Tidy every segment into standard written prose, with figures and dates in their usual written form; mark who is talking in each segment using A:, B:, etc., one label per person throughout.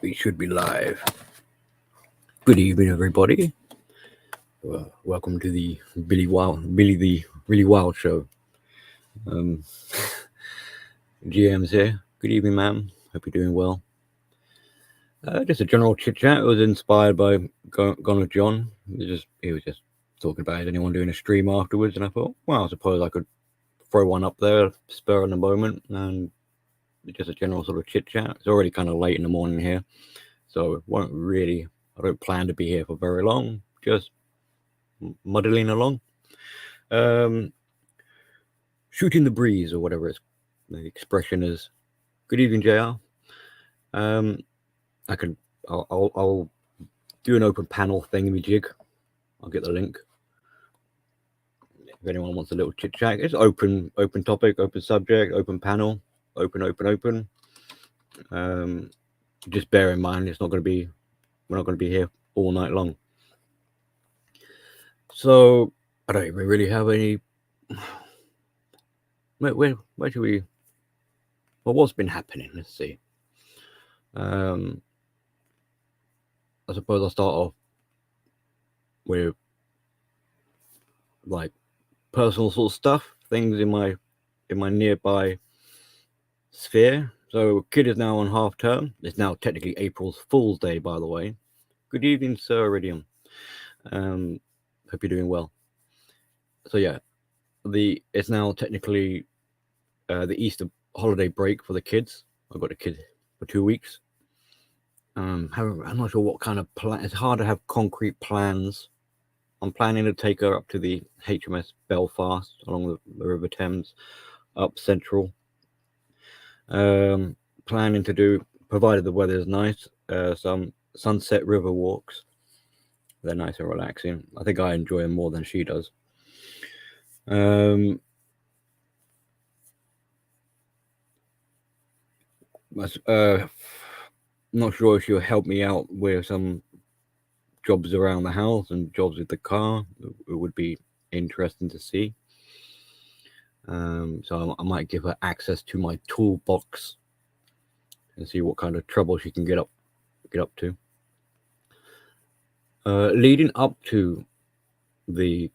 A: We should be live. Good evening, everybody. Welcome to the Billy the Really Wild Show. GM's here. Good evening, ma'am. Hope you're doing well. Just a general chit chat. It was inspired by Gone with John. He was just talking about is anyone doing a stream afterwards, and I thought, well, I suppose I could throw one up there, spur in the moment, and just a general sort of chit chat. It's already kind of late in the morning here, so I don't plan to be here for very long. Just muddling along, shooting the breeze or whatever the expression is. Good evening, JR. I'll do an open panel thingamajig. I'll get the link. If anyone wants a little chit chat, it's open topic, open subject, open panel, open. Just bear in mind we're not going to be here all night long. So I don't even really have any. Where should we? Well, what's been happening? Let's see. I suppose I'll start off with like personal sort of stuff, things in my nearby sphere. So kid is now on half term. It's now technically April's Fool's Day, by the way. Good evening, Sir Iridium. Hope you're doing well. So yeah, it's now technically the Easter holiday break for the kids. I've got a kid for 2 weeks. I'm not sure what kind of plan. It's hard to have concrete plans. I'm planning to take her up to the HMS Belfast along the River Thames, up Central. Planning to do, provided the weather is nice, some sunset river walks. They're nice and relaxing. I think I enjoy them more than she does. Not sure if she'll help me out with some jobs around the house and jobs with the car. It would be interesting to see. So I might give her access to my toolbox and see what kind of trouble she can get up to. Leading up to the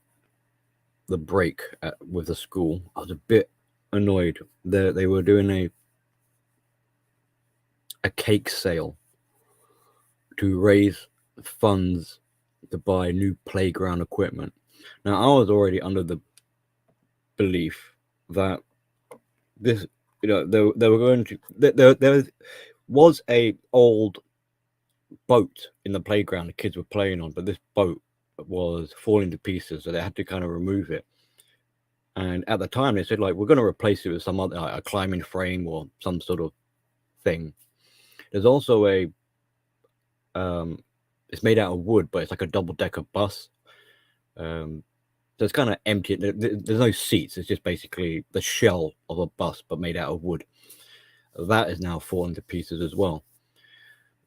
A: break with the school, I was a bit annoyed. They were doing a cake sale to raise funds to buy new playground equipment. Now, I was already under the belief that this, they were going to. There was a old boat in the playground the kids were playing on, but this boat was falling to pieces, so they had to kind of remove it. And at the time, they said, like, we're going to replace it with some other, like, a climbing frame or some sort of thing. There's also it's made out of wood, but it's like a double-decker bus. So it's kind of empty. There's no seats. It's just basically the shell of a bus, but made out of wood. That is now falling to pieces as well.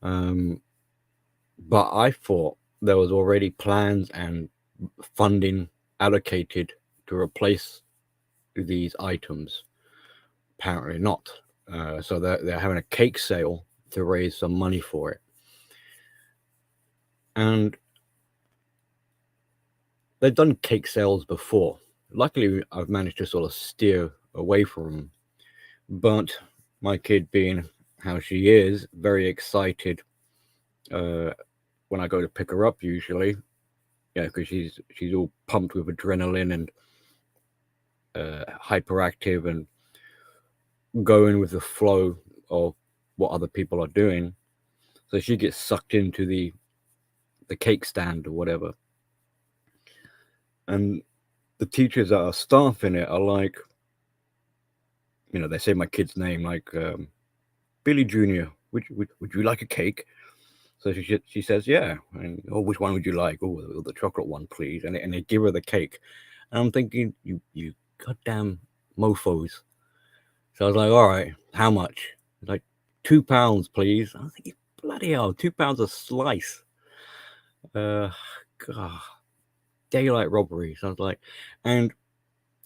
A: But I thought there was already plans and funding allocated to replace these items. Apparently not. So they're having a cake sale to raise some money for it. And they've done cake sales before. Luckily, I've managed to sort of steer away from them. But my kid, being how she is, very excited when I go to pick her up usually. Yeah, because she's all pumped with adrenaline and hyperactive and going with the flow of what other people are doing. So she gets sucked into the cake stand or whatever. And the teachers that are staffing it are like, they say my kid's name, like Billy Jr., would you like a cake? So she says, yeah. And, which one would you like? Oh, the chocolate one, please. And they give her the cake. And I'm thinking, you goddamn mofos. So I was like, all right, how much? It's like £2, please. I was thinking, bloody hell, £2 a slice. God, daylight robbery. Sounds like. And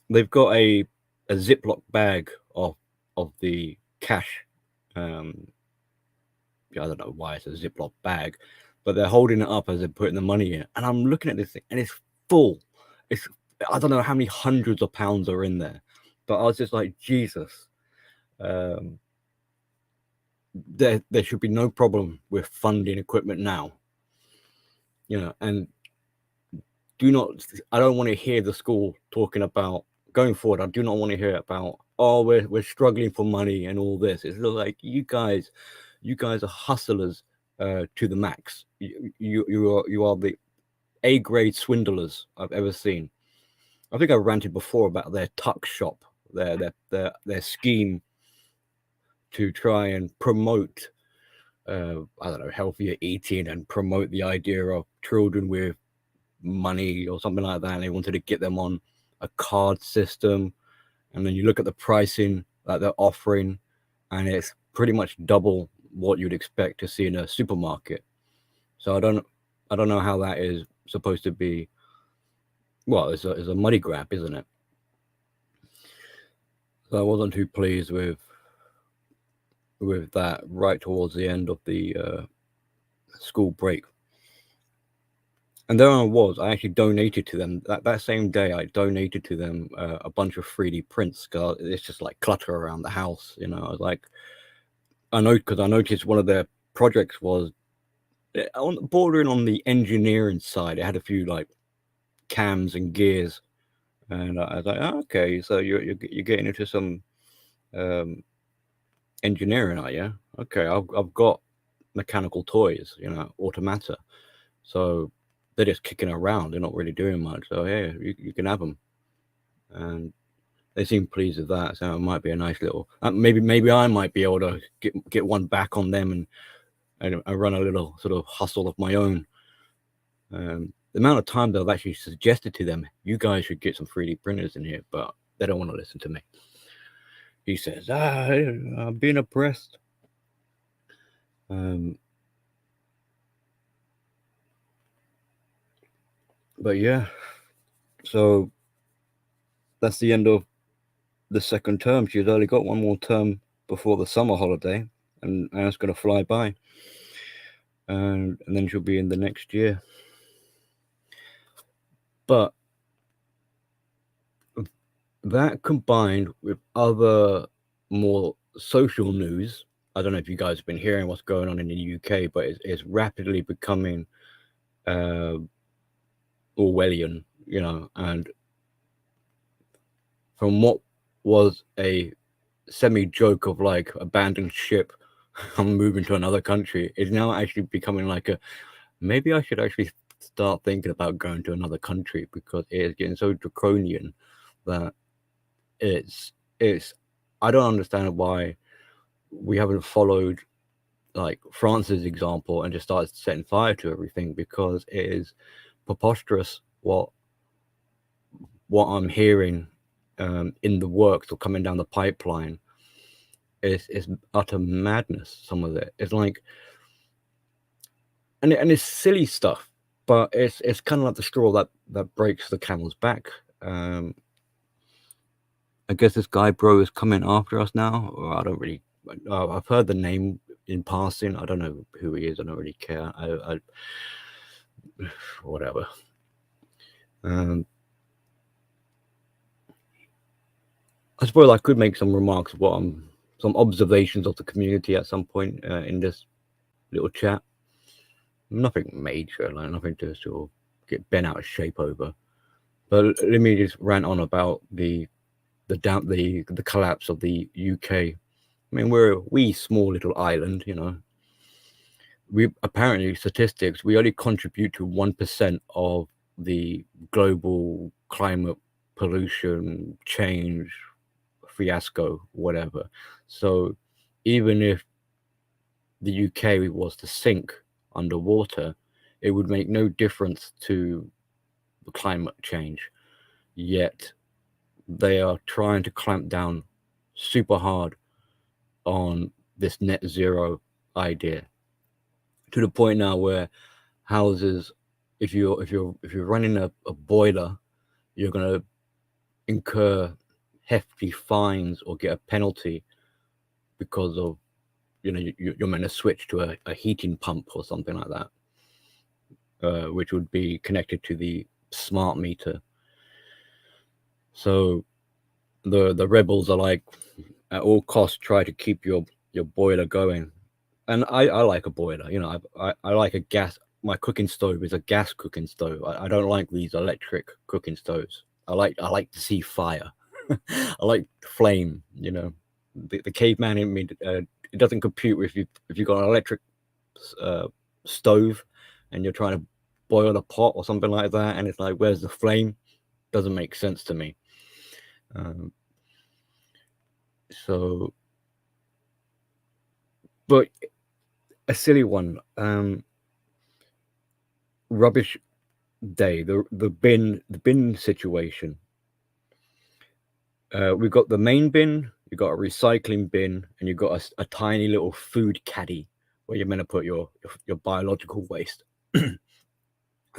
A: they've got a Ziploc bag of the cash, I don't know why it's a Ziploc bag, but they're holding it up as they're putting the money in. And I'm looking at this thing, and it's full. It's I don't know how many hundreds of pounds are in there, but I was just like, Jesus. There should be no problem with funding equipment now, and I don't want to hear the school talking about going forward. I do not want to hear about, oh, we're struggling for money and all this. It's like you guys are hustlers to the max. You are the A-grade swindlers I've ever seen. I think I ranted before about their tuck shop, their scheme to try and promote I don't know, healthier eating and promote the idea of children with money or something like that. And they wanted to get them on a card system. And then you look at the pricing that they're offering, and it's pretty much double what you'd expect to see in a supermarket. So I don't know how that is supposed to be. Well, it's a money grab, isn't it? So I wasn't too pleased with that right towards the end of the school break. And there I actually donated to them that same day. I donated to them a bunch of 3D prints because it's just like clutter around the house. I was like, I noticed one of their projects was bordering on the engineering side. It had a few like cams and gears, and I was like, oh, okay, so you're getting into some engineering, are you? Okay, I've got mechanical toys, automata, so they're just kicking around. They're not really doing much. So yeah, you can have them, and they seem pleased with that. So it might be a nice little. Maybe I might be able to get one back on them and run a little sort of hustle of my own. The amount of time that I've actually suggested to them, you guys should get some 3D printers in here, but they don't want to listen to me. He says, I'm being oppressed. But yeah, so that's the end of the second term. She's only got one more term before the summer holiday, and it's going to fly by. And then she'll be in the next year. But that combined with other more social news, I don't know if you guys have been hearing what's going on in the UK, but it's rapidly becoming Orwellian, and from what was a semi-joke of like abandoned ship, I'm moving to another country, is now actually becoming like maybe I should actually start thinking about going to another country, because it is getting so draconian that it's I don't understand why we haven't followed like France's example and just started setting fire to everything, because it is preposterous what I'm hearing in the works or coming down the pipeline. Is utter madness. Some of it, it's like, and it's silly stuff, but it's kind of like the straw that breaks the camel's back. I guess this guy bro is coming after us now, or I don't really. I've heard the name in passing. I don't know who he is. I don't really care. I whatever. I suppose I could make some remarks of some observations of the community at some point in this little chat. Nothing major, like nothing to sort of get bent out of shape over. But let me just rant on about the collapse of the UK. I mean, we're a wee small little island, We apparently statistics, we only contribute to 1% of the global climate pollution change fiasco, whatever. So even if the UK was to sink underwater, it would make no difference to the climate change. Yet they are trying to clamp down super hard on this net zero idea, to the point now where houses, if you're running a boiler, you're going to incur hefty fines or get a penalty because of you're meant to switch to a heating pump or something like that, which would be connected to the smart meter. So the rebels are like, at all costs, try to keep your boiler going. And I like a boiler, I like a gas. My cooking stove is a gas cooking stove. I don't like these electric cooking stoves. I like to see fire. I like flame. The caveman in me. It doesn't compute if you've got an electric stove and you're trying to boil a pot or something like that, and it's like, where's the flame? Doesn't make sense to me. So, but a silly one. Rubbish day. The bin situation. We've got the main bin. You've got a recycling bin, and you've got a tiny little food caddy where you're meant to put your biological waste. I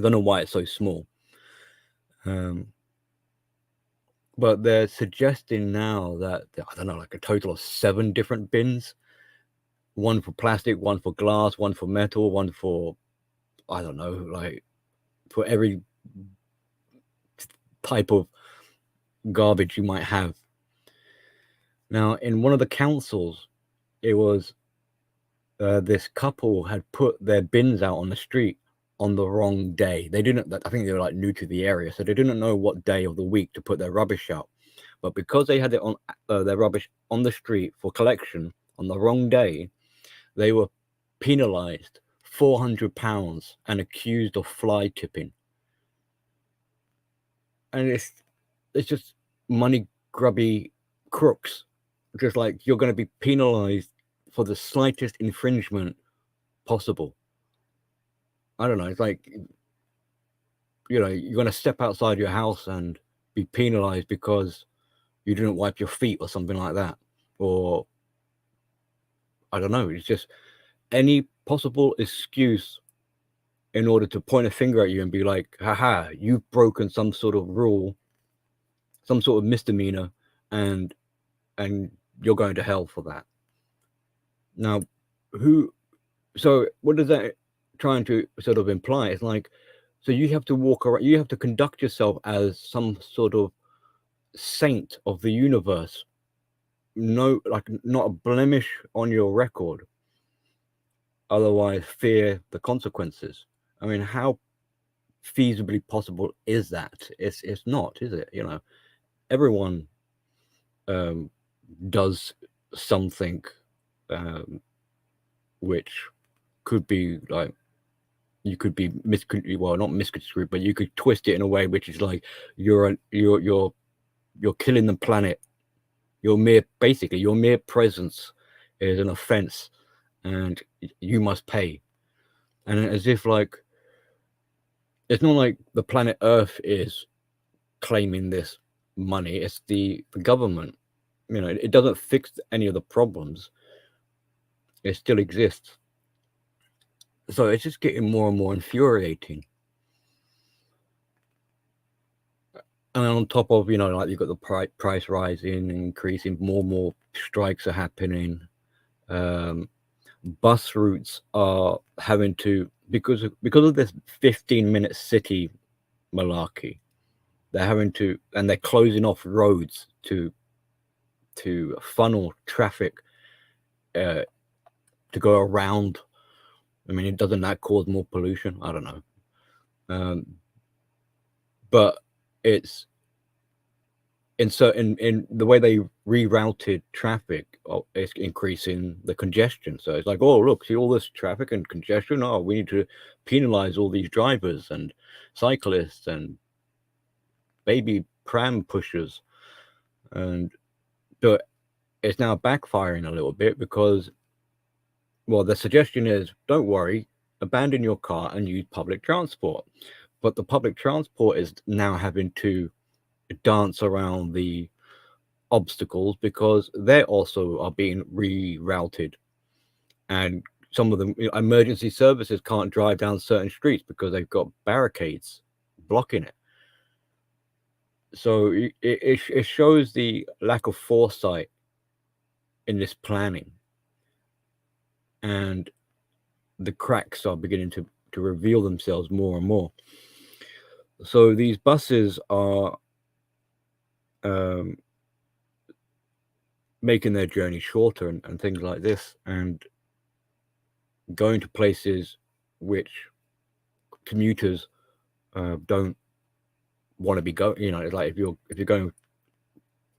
A: don't know why it's so small. But they're suggesting now that, I don't know, like a total of 7 different bins. One for plastic, one for glass, one for metal, one for, I don't know, like for every type of garbage you might have. Now, in one of the councils, it was this couple had put their bins out on the street on the wrong day. They didn't, I think they were like new to the area, so they didn't know what day of the week to put their rubbish out. But because they had it on their rubbish on the street for collection on the wrong day, they were penalized £400 and accused of fly tipping. And it's just money grubby crooks. Just like, you're going to be penalized for the slightest infringement possible. I don't know. It's like, you're going to step outside your house and be penalized because you didn't wipe your feet or something like that. Or, I don't know. It's just any possible excuse in order to point a finger at you and be like, haha, you've broken some sort of rule, some sort of misdemeanor, and you're going to hell for that. Now, so what does that trying to sort of imply? It's like, so you have to walk around, you have to conduct yourself as some sort of saint of the universe. No, like, not a blemish on your record. Otherwise, fear the consequences. I mean, how feasibly possible is that? It's not, is it? Everyone does something which could be like, you could be not misconstrued, but you could twist it in a way which is like, you're killing the planet. Your mere presence is an offense, and you must pay. And as if, like, it's not like the planet Earth is claiming this money, it's the government. It doesn't fix any of the problems. It still exists. So it's just getting more and more infuriating. And on top of, like, you've got the price rising, increasing, more strikes are happening. Bus routes are having to, because of this 15-minute city malarkey, they're having to, and they're closing off roads to funnel traffic to go around. I mean, doesn't that cause more pollution? I don't know. But it's in the way they rerouted traffic, it's increasing the congestion. So it's like, oh, look, see all this traffic and congestion. Oh, we need to penalize all these drivers and cyclists and baby pram pushers. But it's now backfiring a little bit because, well, the suggestion is, don't worry, abandon your car and use public transport. But the public transport is now having to dance around the obstacles because they also are being rerouted. And some of them, emergency services can't drive down certain streets because they've got barricades blocking it. So it shows the lack of foresight in this planning. and the cracks are beginning to reveal themselves more and more. So these buses are making their journey shorter and things like this, and going to places which commuters don't want to be going. You know, it's like if you're going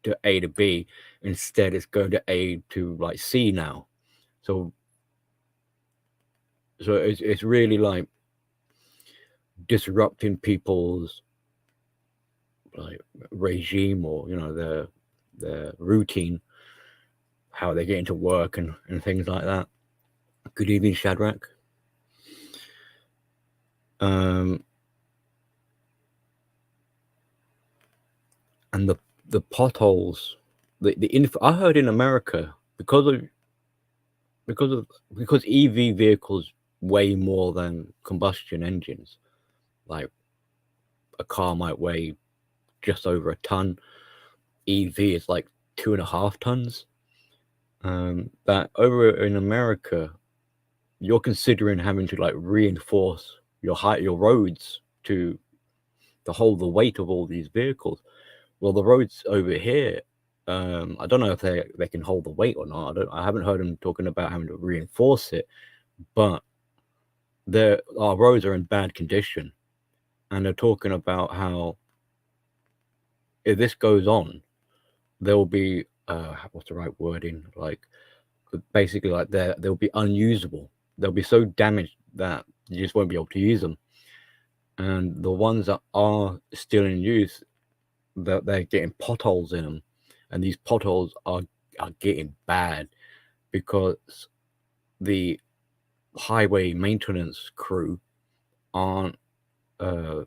A: to A to B, instead it's going to A to like C now. So it's really like disrupting people's like regime, or you know, their routine, how they get into work and things like that. Good evening, Shadrach. And the potholes, I heard in America, because EV vehicles weigh more than combustion engines. Like a car might weigh just over a ton. EV is like 2.5 tons. That over in America, you're considering having to like reinforce your roads to hold the weight of all these vehicles. Well, the roads over here, I don't know if they can hold the weight or not. I haven't heard them talking about having to reinforce it, but our roads are in bad condition, and they're talking about how if this goes on, there will be what's the right wording? Like basically, like they'll be unusable. They'll be so damaged that you just won't be able to use them. And the ones that are still in use, they're getting potholes in them, and these potholes are getting bad because the highway maintenance crew aren't. I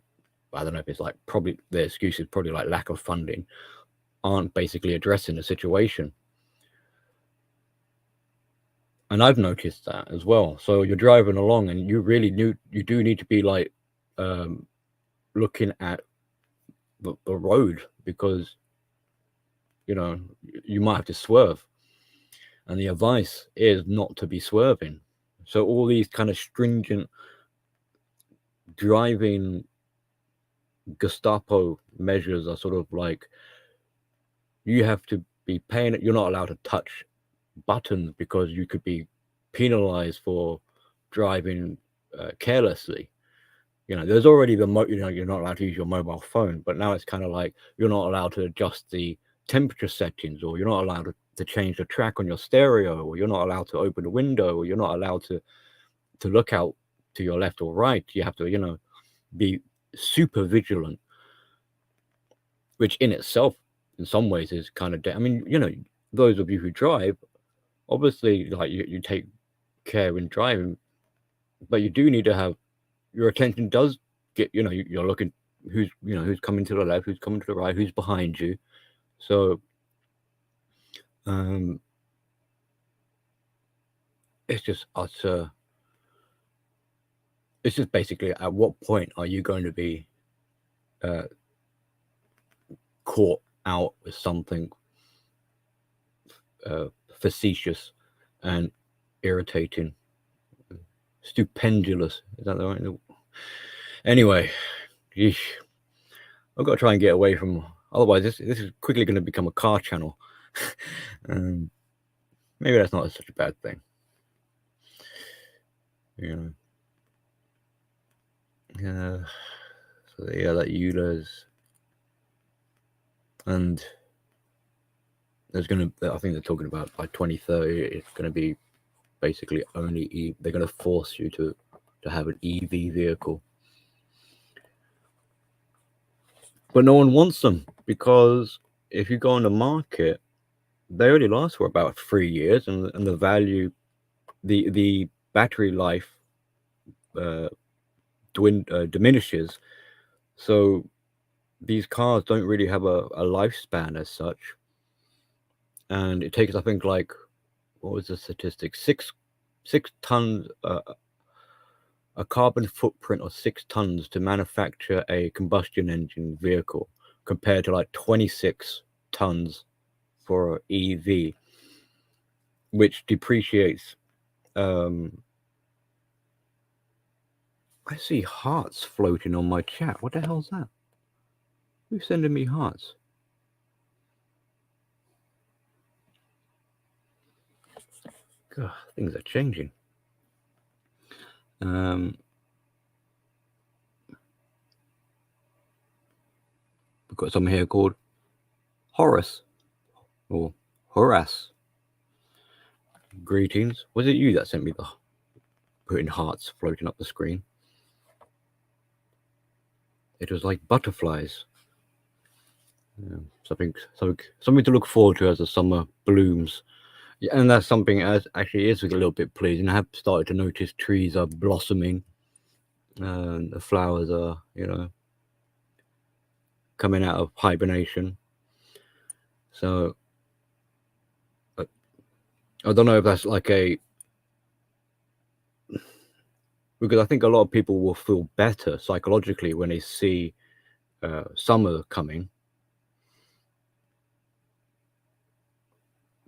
A: don't know if it's like, probably the excuse is probably like lack of funding, aren't basically addressing the situation. And I've noticed that as well. So you're driving along, and you do need to be like looking at the road, because you know you might have to swerve, and the advice is not to be swerving. So all these kind of stringent driving Gestapo measures are sort of like, you have to be paying it. You're not allowed to touch buttons because you could be penalized for driving carelessly. You know, there's already you're not allowed to use your mobile phone, but now it's kind of like you're not allowed to adjust the temperature settings, or you're not allowed to change the track on your stereo, or you're not allowed to open the window, or you're not allowed to look out to your left or right. You have to, you know, be super vigilant, which in itself, in some ways, is kind of. I mean, you know, those of you who drive, obviously, like you take care in driving, but you do need to have your attention does get. You know, you're looking who's coming to the left, who's coming to the right, who's behind you. So, it's just utter. It's just basically, at what point are you going to be caught out with something facetious and irritating, stupendous? Is that the right? Anyway, yeesh. I've got to try and get away from. Otherwise, this is quickly going to become a car channel. Maybe that's not such a bad thing. You know. Yeah. So yeah, that Eulers. And there's going to, I think they're talking about by 2030, it's going to be basically only they're going to force you to have an EV vehicle. But no one wants them, because if you go on the market, they only last for about 3 years, and the value, the battery life diminishes. So these cars don't really have a lifespan as such. And it takes, I think, like, what was the statistic? 6 tons, a carbon footprint of 6 tons to manufacture a combustion engine vehicle, compared to like 26 tons for EV, which depreciates I see hearts floating on my chat. What the hell's that? Who's sending me hearts? God, things are changing. We've got someone here called Horace or Horace. Greetings. Was it you that sent me the putting hearts floating up the screen? It was like butterflies. Something to look forward to as the summer blooms. Yeah, and that's something as actually is a little bit pleasing. I have started to notice trees are blossoming, and the flowers are, coming out of hibernation. So I don't know if that's like because I think a lot of people will feel better psychologically when they see summer coming.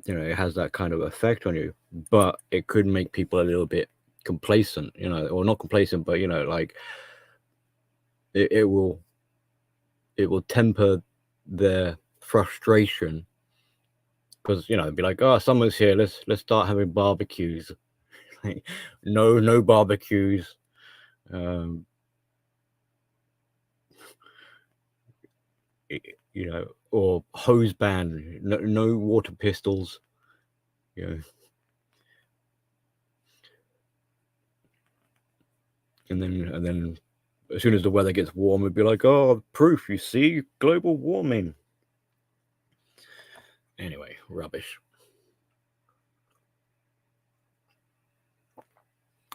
A: It has that kind of effect on you, but it could make people a little bit complacent, or not complacent, but like it will temper their frustration, because it'd be like, oh, summer's here, let's start having barbecues. Like, no barbecues. Or hose ban, no water pistols. And then as soon as the weather gets warm, it'd be like, oh, proof, you see, global warming. Anyway, rubbish.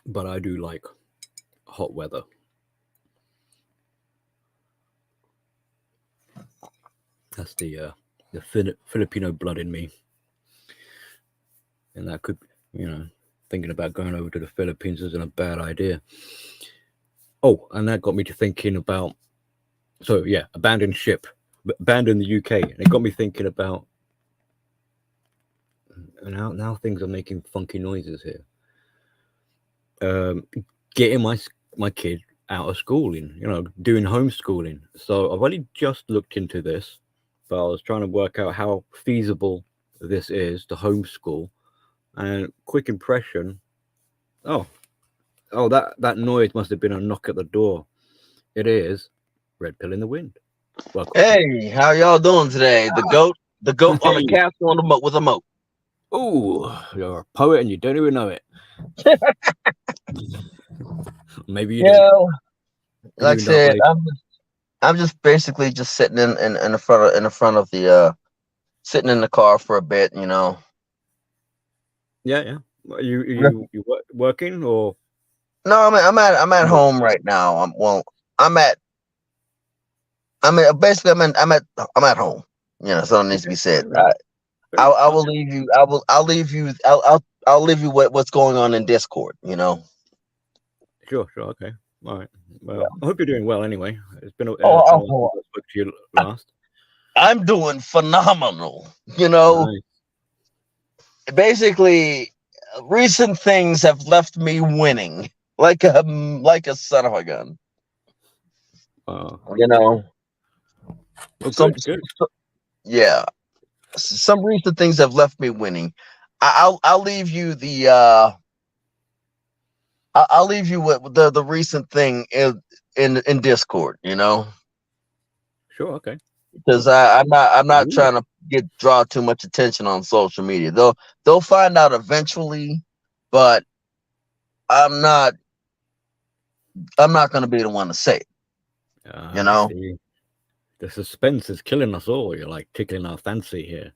A: But I do like hot weather. That's the Filipino blood in me. And that could, thinking about going over to the Philippines isn't a bad idea. Oh, and that got me to thinking about, so yeah, abandoned ship, abandoned the UK. And it got me thinking about, now things are making funky noises here. Getting my kid out of schooling, doing homeschooling. So I've only just looked into this, but I was trying to work out how feasible this is to homeschool. And quick impression, oh, that noise must have been a knock at the door. It is Red Pill in the Wind. Welcome.
B: Hey, how y'all doing today? The goat on a castle on a moat with a moat.
A: Oh, you're a poet and you don't even know it. Maybe you
B: do. Like I said, I'm just basically just sitting in the front of the sitting in the car for a bit,
A: Yeah. Are you working or?
B: No, I'm at home right now. I'm at home. Something needs to be said. I will leave you. I'll leave you. I'll leave you what's going on in Discord.
A: Sure. Okay. All right. Well, I hope you're doing well. Anyway, it's been a while since I spoke to you last.
B: I'm doing phenomenal. Nice. Basically, recent things have left me winning like a son of a gun.
A: Well, good.
B: Yeah. Some recent things have left me winning. I'll leave you the I'll leave you with the recent thing in Discord.
A: Sure. Okay.
B: Because I'm not trying to draw too much attention on social media. They'll find out eventually, but I'm not going to be the one to say it.
A: See. The suspense is killing us all. You're like tickling our fancy here.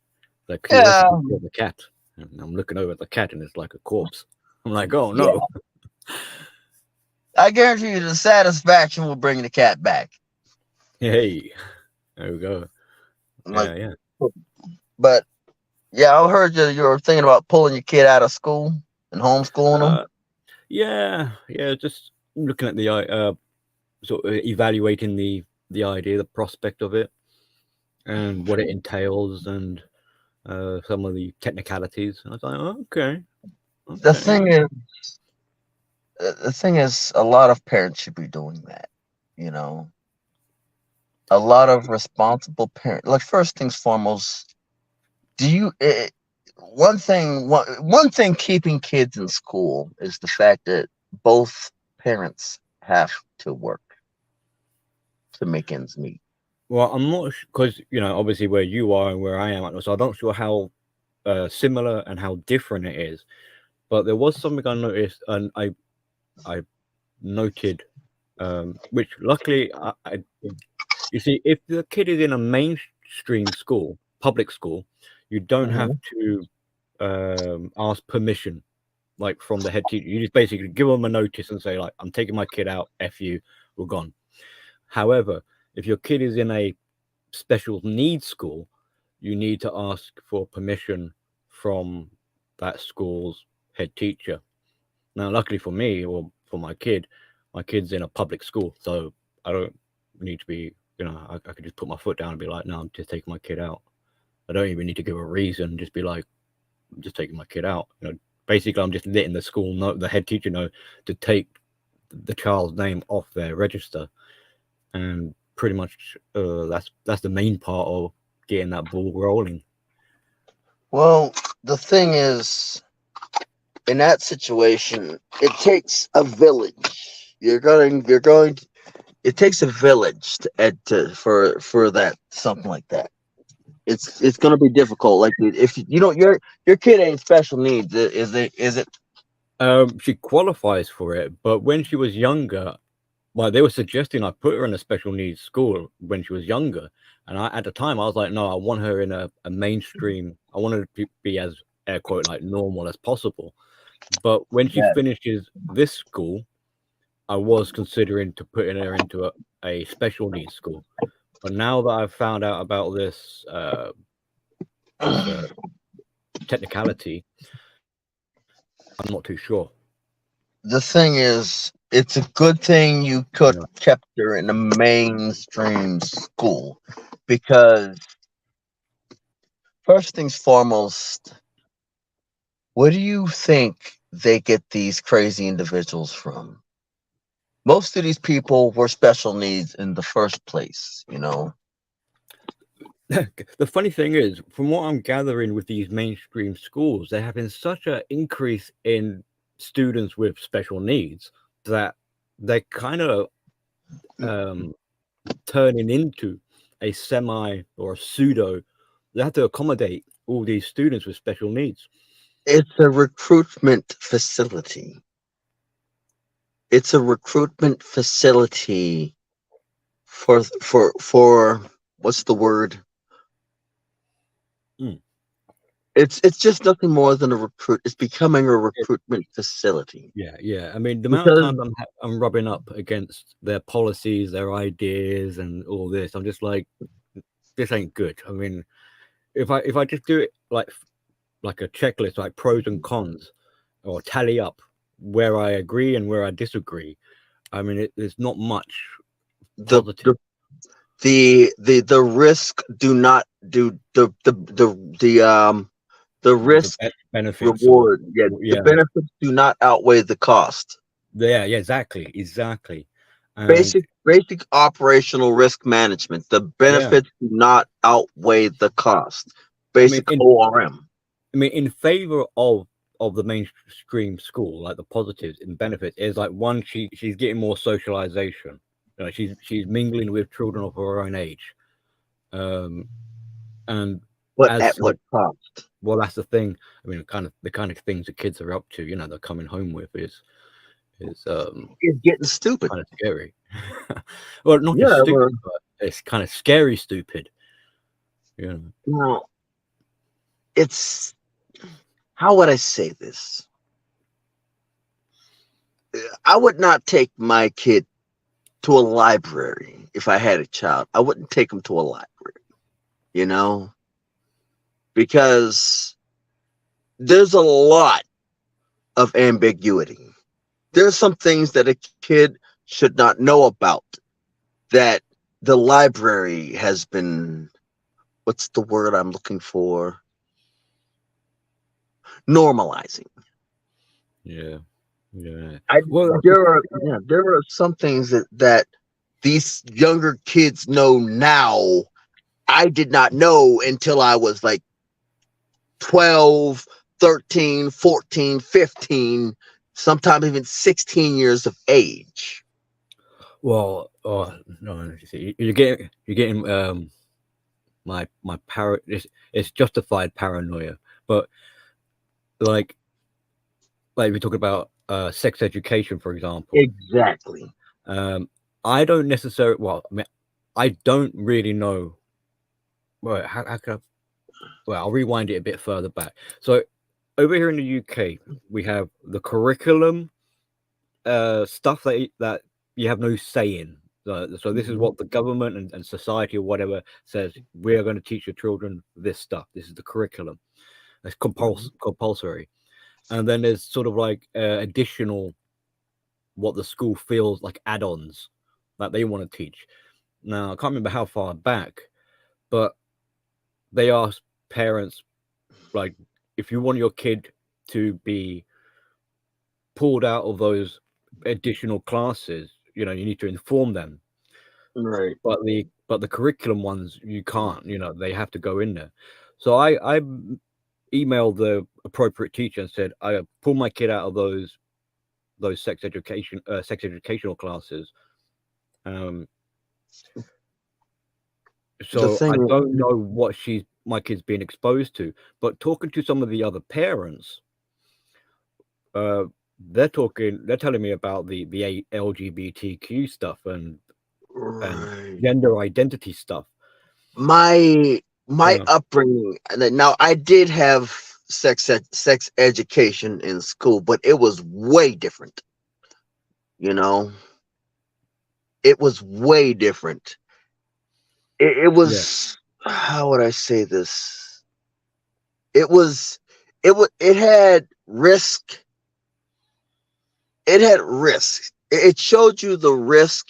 A: The curiosity of the cat. And I'm looking over at the cat and it's like a corpse. I'm like, oh no.
B: Yeah. I guarantee you the satisfaction will bring the cat back.
A: Hey, there we go. Yeah.
B: But yeah, I heard you were thinking about pulling your kid out of school and homeschooling them.
A: Yeah. Just looking at the sort of evaluating the idea, the prospect of it, and what it entails, and some of the technicalities. I was like, oh, okay.
B: The
A: Okay.
B: thing is, a lot of parents should be doing that. You know, a lot of responsible parents. Like first things foremost, do you? One thing keeping kids in school is the fact that both parents have to work to make ends meet.
A: Well, I'm not because obviously where you are and where I am, so I'm not sure how similar and how different it is. But there was something I noticed, and I noted, which luckily you see, if the kid is in a mainstream school, public school, you don't have
B: Hmm.
A: to ask permission, like from the head teacher. You just basically give them a notice and say, like, I'm taking my kid out. F you, we're gone. However, if your kid is in a special needs school, you need to ask for permission from that school's head teacher. Now, luckily for me or for my kid's in a public school, so I don't need to be, I could just put my foot down and be like, no, I'm just taking my kid out. I don't even need to give a reason. Just be like, I'm just taking my kid out. Basically, I'm just letting the school know, the head teacher know, to take the child's name off their register, and pretty much that's the main part of getting that ball rolling.
B: Well, the thing is, in that situation, it takes a village. It takes a village for that something like that. It's going to be difficult. Like if your kid ain't special needs, is it?
A: She qualifies for it, but when she was younger, well, they were suggesting I put her in a special needs school when she was younger, and at the time I was like, no, I want her in a mainstream. I want her to be as air quote like normal as possible. But when she
B: Yeah.
A: finishes this school, I was considering to putting her into a special needs school. But now that I've found out about this technicality, I'm not too sure.
B: The thing is, it's a good thing you could
A: You
B: kept her in a mainstream school because first things foremost, where do you think they get these crazy individuals from? Most of these people were special needs in the first place, you know.
A: the funny thing is, from what I'm gathering with these mainstream schools, there have been such an increase in students with special needs that they're kind of um, turning into a semi or a pseudo. They have to accommodate all these students with special needs.
B: It's a recruitment facility. It's a recruitment facility for what's the word?
A: Mm.
B: It's just nothing more than a recruit. It's becoming a recruitment facility
A: Yeah, yeah. I mean, the amount of
B: because
A: times I'm rubbing up against their policies, their ideas, and all this, I'm just like, this ain't good. I mean, if I just do it like a checklist, like pros and cons, or tally up where I agree and where I disagree, I mean, there's not much
B: the
A: positive.
B: the the risk do not do the
A: The
B: risk
A: benefits, or
B: reward. Yeah, the
A: yeah,
B: benefits do not outweigh the cost.
A: yeah, exactly. And
B: Basic operational risk management. The
A: yeah,
B: benefits do not outweigh the cost.
A: I mean,
B: Basic ORM.
A: in favor of the mainstream school, like the positives and benefits is like one, she's getting more socialization. She's mingling with children of her own age, um, and
B: But
A: as
B: at
A: such,
B: what cost?
A: well, that's the thing. I mean, the kind of things the kids are up to, they're coming home with is
B: It's getting stupid.
A: kind of scary. Well, not just
B: Yeah,
A: stupid, but it's kind of scary stupid. You know.
B: well, it's how would I say this? I would not take my kid to a library if I had a child. I wouldn't take him to a library, you know, because there's a lot of ambiguity. There's some things that a kid should not know about that the library has been, what's the word I'm looking for? Normalizing.
A: Yeah. Yeah.
B: I
A: Well,
B: there are some things that these younger kids know now. I did not know until I was like 12, 13, 14, 15, sometimes even 16 years of age.
A: well, oh no, you see, you're getting my it's justified paranoia, but like we talk about sex education, for example.
B: Exactly.
A: Um, I don't necessarily. Well, I mean, I don't really know. Well, how can I, well, I'll rewind it a bit further back. So over here in the UK, we have the curriculum stuff that you have no say in. So this is
B: Mhm.
A: what the government and society or whatever says. We are going to teach your children this stuff. This is the curriculum. It's
B: Mhm.
A: compulsory. And then there's sort of like additional what the school feels like add-ons that they want to teach. Now I can't remember how far back, but they ask parents like if you want your kid to be pulled out of those additional classes, you need to inform them.
B: Right.
A: But the curriculum ones you can't. They have to go in there. So I emailed the appropriate teacher and said I pull my kid out of those sex educational classes. Um,
B: The
A: so I
B: thing,
A: don't know what my kid's being exposed to. But talking to some of the other parents, uh, they're telling me about the LGBTQ stuff and
B: right.
A: gender identity stuff.
B: My
A: Yeah,
B: upbringing. Now, I did have sex education in school, but it was way different. You know, it was way different. It
A: yeah,
B: was, how would I say this? It was it had risk. It had risk. It showed you the risk.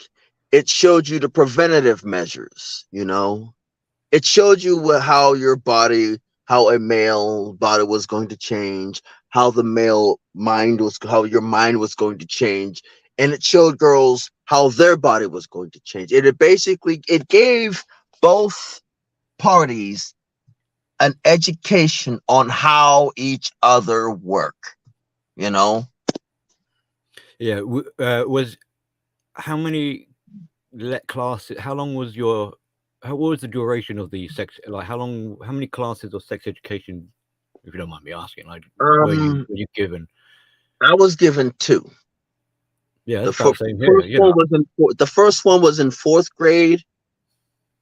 B: It showed you the preventative measures. It showed you how your body, how a male body was going to change, how the male mind was, how your mind was going to change, and it showed girls how their body was going to change. It gave both parties an education on how each other work. You know,
A: yeah. Was how many classes? How long was your? What was the duration of the sex? Like how many classes of sex education, if you don't mind me asking, like
B: um,
A: were you given?
B: I was given two.
A: Yeah,
B: The
A: that's about the same here.
B: first one was the first one was in fourth grade.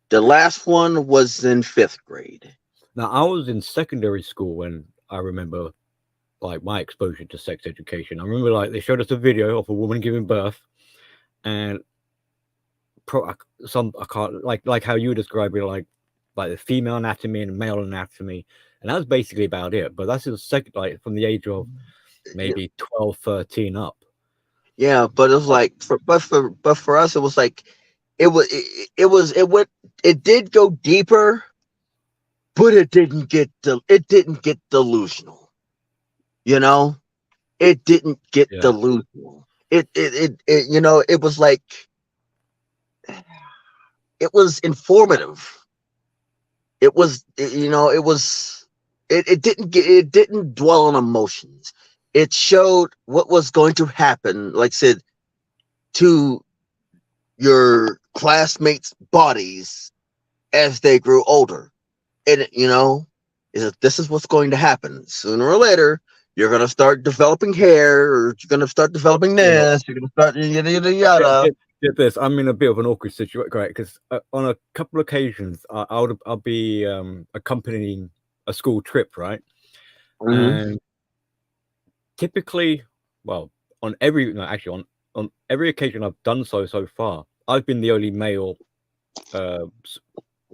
B: The last one was in fifth grade.
A: Now I was in secondary school when I remember like my exposure to sex education. I remember like they showed us a video of a woman giving birth, and I can't like how you describe it, like the female anatomy and male anatomy, and that's basically about it. But that's the second, like from the age of
B: Yeah,
A: maybe 12, 13 up.
B: yeah, but it was like for us it was like it went, it did go deeper, but it didn't get delusional. You know, it didn't get
A: Yeah,
B: delusional. It was like, it was informative. It didn't dwell on emotions. It showed what was going to happen, like I said, to your classmates' bodies as they grew older. And this is what's going to happen. Sooner or later, you're gonna start developing hair, or you're gonna start developing
A: well,
B: this, you're gonna start yada yada
A: get,
B: yada.
A: get, get this. I'm in a bit of an awkward situation, right? Because on a couple of occasions, I'll be accompanying a school trip, right?
B: Hmm.
A: And typically, well, on every no, actually on every occasion I've done so far, I've been the only male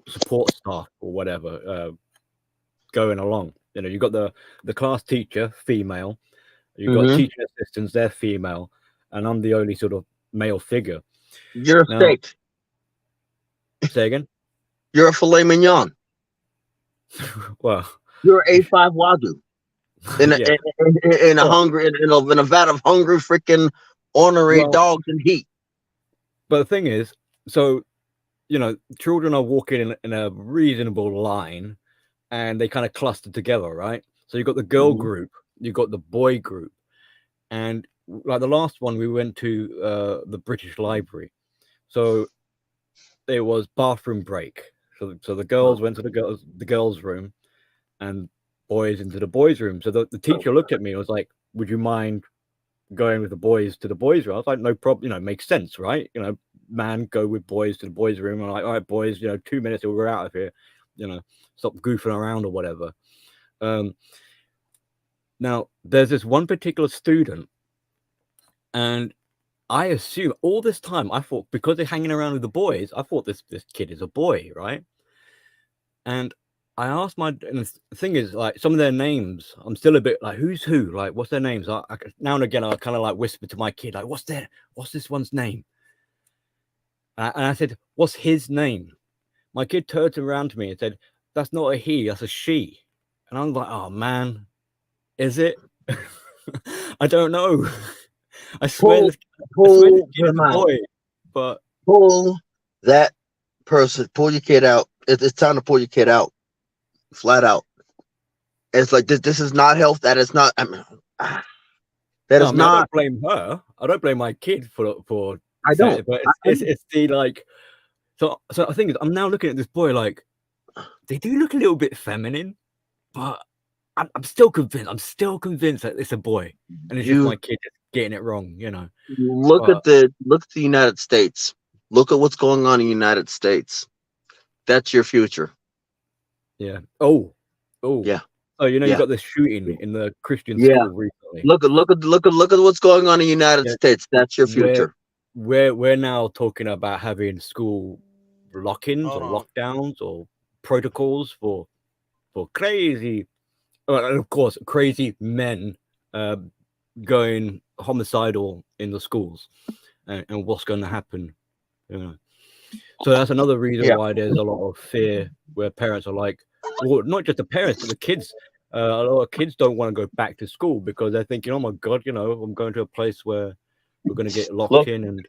A: support staff or whatever going along. You got the class teacher, female. You got
B: Hmm.
A: teaching assistants, they're female, and I'm the only sort of male figure.
B: You're a
A: Now,
B: steak.
A: say again.
B: You're a filet mignon.
A: Well,
B: You're A5 Wagyu. in a
A: Yeah.
B: in a hungry in a vat of hungry freaking ornery
A: Well,
B: dogs and heat.
A: but the thing is, so children are walking in a reasonable line, and they kind of cluster together, right? So you've got the girl
B: Mhm.
A: group, you've got the boy group, and like the last one, we went to the British Library, so it was bathroom break. So the girls went to the girls' room, and boys into the boys' room. So the teacher looked at me and was like, "Would you mind going with the boys to the boys' room?" I was like, "No problem. Makes sense, right? Man, go with boys to the boys' room." I'm like, "All right, boys. 2 minutes and we're out of here. Stop goofing around or whatever." Um, Now there's this one particular student, and I assume all this time I thought, because they're hanging around with the boys, I thought this kid is a boy, right? And I asked and the thing is, like, some of their names, I'm still a bit like, who's who? Like, what's their names? Now and again, I kind of like whisper to my kid, like, what's this one's name? And I said, what's his name? My kid turned around to me and said, that's not a he, that's a she. And I'm like, oh man, is it? I don't know. I swear
B: Pull
A: this kid is
B: them
A: a
B: out.
A: boy, but
B: Pull that person. Pull your kid out. It's time to pull your kid out. Flat out. It's like this is not health. That is not. That
A: no,
B: is
A: I mean, I
B: not.
A: don't blame her. I don't blame my kid for
B: I
A: saying
B: don't.
A: it, but
B: I
A: it's the like. So the thing is, I'm now looking at this boy like, they do look a little bit feminine, but I'm still convinced. I'm still convinced that it's a boy, and it's just
B: you
A: my kid just getting it wrong,
B: look
A: But
B: at the United States. Look at what's going on in the United States. That's your future.
A: yeah. Oh,
B: Yeah.
A: oh. You
B: Yeah.
A: got this shooting in the Christian
B: Yeah.
A: school recently.
B: Look at what's going on in the United
A: Yeah,
B: States. That's your
A: we're
B: future.
A: we're now talking about having school lock-ins or
B: Hold on.
A: lockdowns or protocols for crazy, and of course, crazy men going homicidal in the schools, and what's going to happen. So that's another reason
B: Yeah.
A: why there's a lot of fear, where parents are like, well, not just the parents, but the kids. A lot of kids don't want to go back to school because they're thinking, oh my God, I'm going to a place where we're going to get locked in and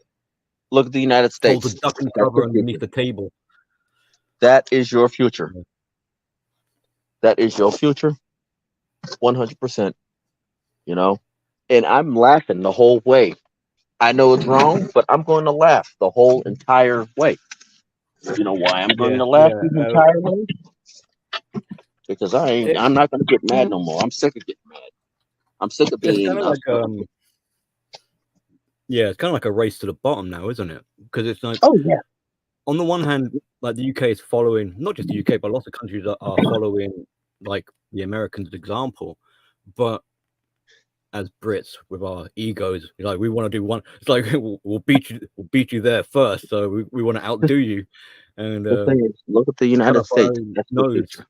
B: Look at the United
A: told to
B: States.
A: duck and
B: That's
A: cover
B: your
A: underneath
B: future.
A: the table.
B: That is your future.
A: Yeah.
B: That is your future. 100%. And I'm laughing the whole way. I know it's wrong, but I'm going to laugh the whole entire way. You know why I'm going
A: Yeah,
B: to laugh
A: yeah.
B: the entire way? Because
A: It,
B: I'm not going to get mad no more. I'm sick of getting mad. I'm sick of
A: it's kind
B: being
A: of like yeah, it's kind of like a race to the bottom now, isn't it? Because it's like,
B: oh yeah.
A: on the one hand, like the UK is following, not just the UK, but lots of countries are following like the Americans' example. But as Brits, with our egos, like, we want to do one. It's like, we'll beat you there first, so we want to outdo you, and
B: The thing is, look at the
A: cut
B: United
A: off our
B: States.
A: own
B: That's your
A: nose.
B: future.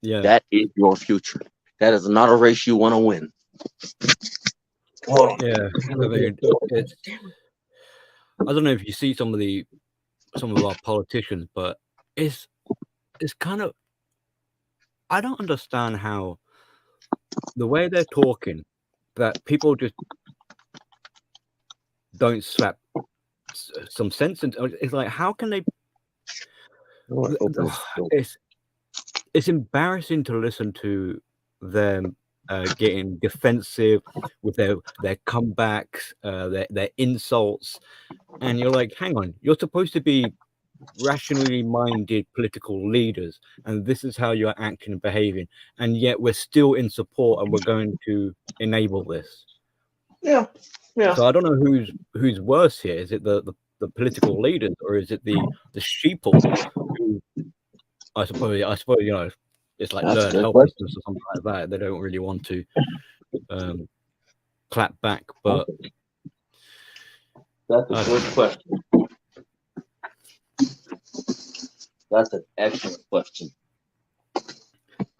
A: Yeah,
B: That is your future. That is not a race you want to win. Hold on.
A: yeah. I mean, it's. I don't know if you see some of our politicians, but it's kind of. I don't understand how the way they're talking, that people just don't slap some sense into. It's like, how can they? It's embarrassing to listen to them getting defensive with their comebacks, their insults, and you're like, hang on, you're supposed to be rationally minded political leaders, and this is how you're acting and behaving, and yet we're still in support and we're going to enable this.
B: Yeah.
A: So I don't know who's worse here. Is it the political leaders, or is it the sheeple who, I suppose it's like
B: That's a
A: learned
B: good question.
A: helplessness or something like that. They don't really want to clap back, but
B: That's a good question. That's an excellent question.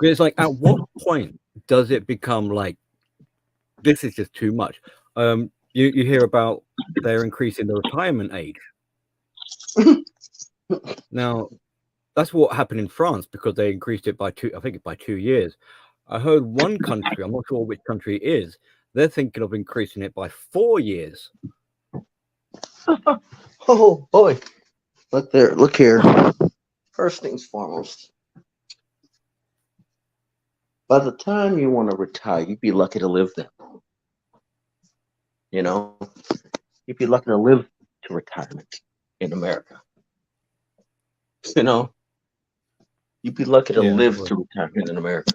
A: it's like, at what point does it become like, this is just too much? You hear about they're increasing the retirement age. Now, that's what happened in France, because they increased it by 2 years. I heard one country, I'm not sure which country it is, they're thinking of increasing it by 4 years.
B: Oh boy, look there, look here. First things foremost, by the time you want to retire, you'd be lucky to live there. You know, you'd be lucky to live to retirement in America. You know, you'd be lucky to
A: Yeah,
B: live
A: well,
B: to retirement in America.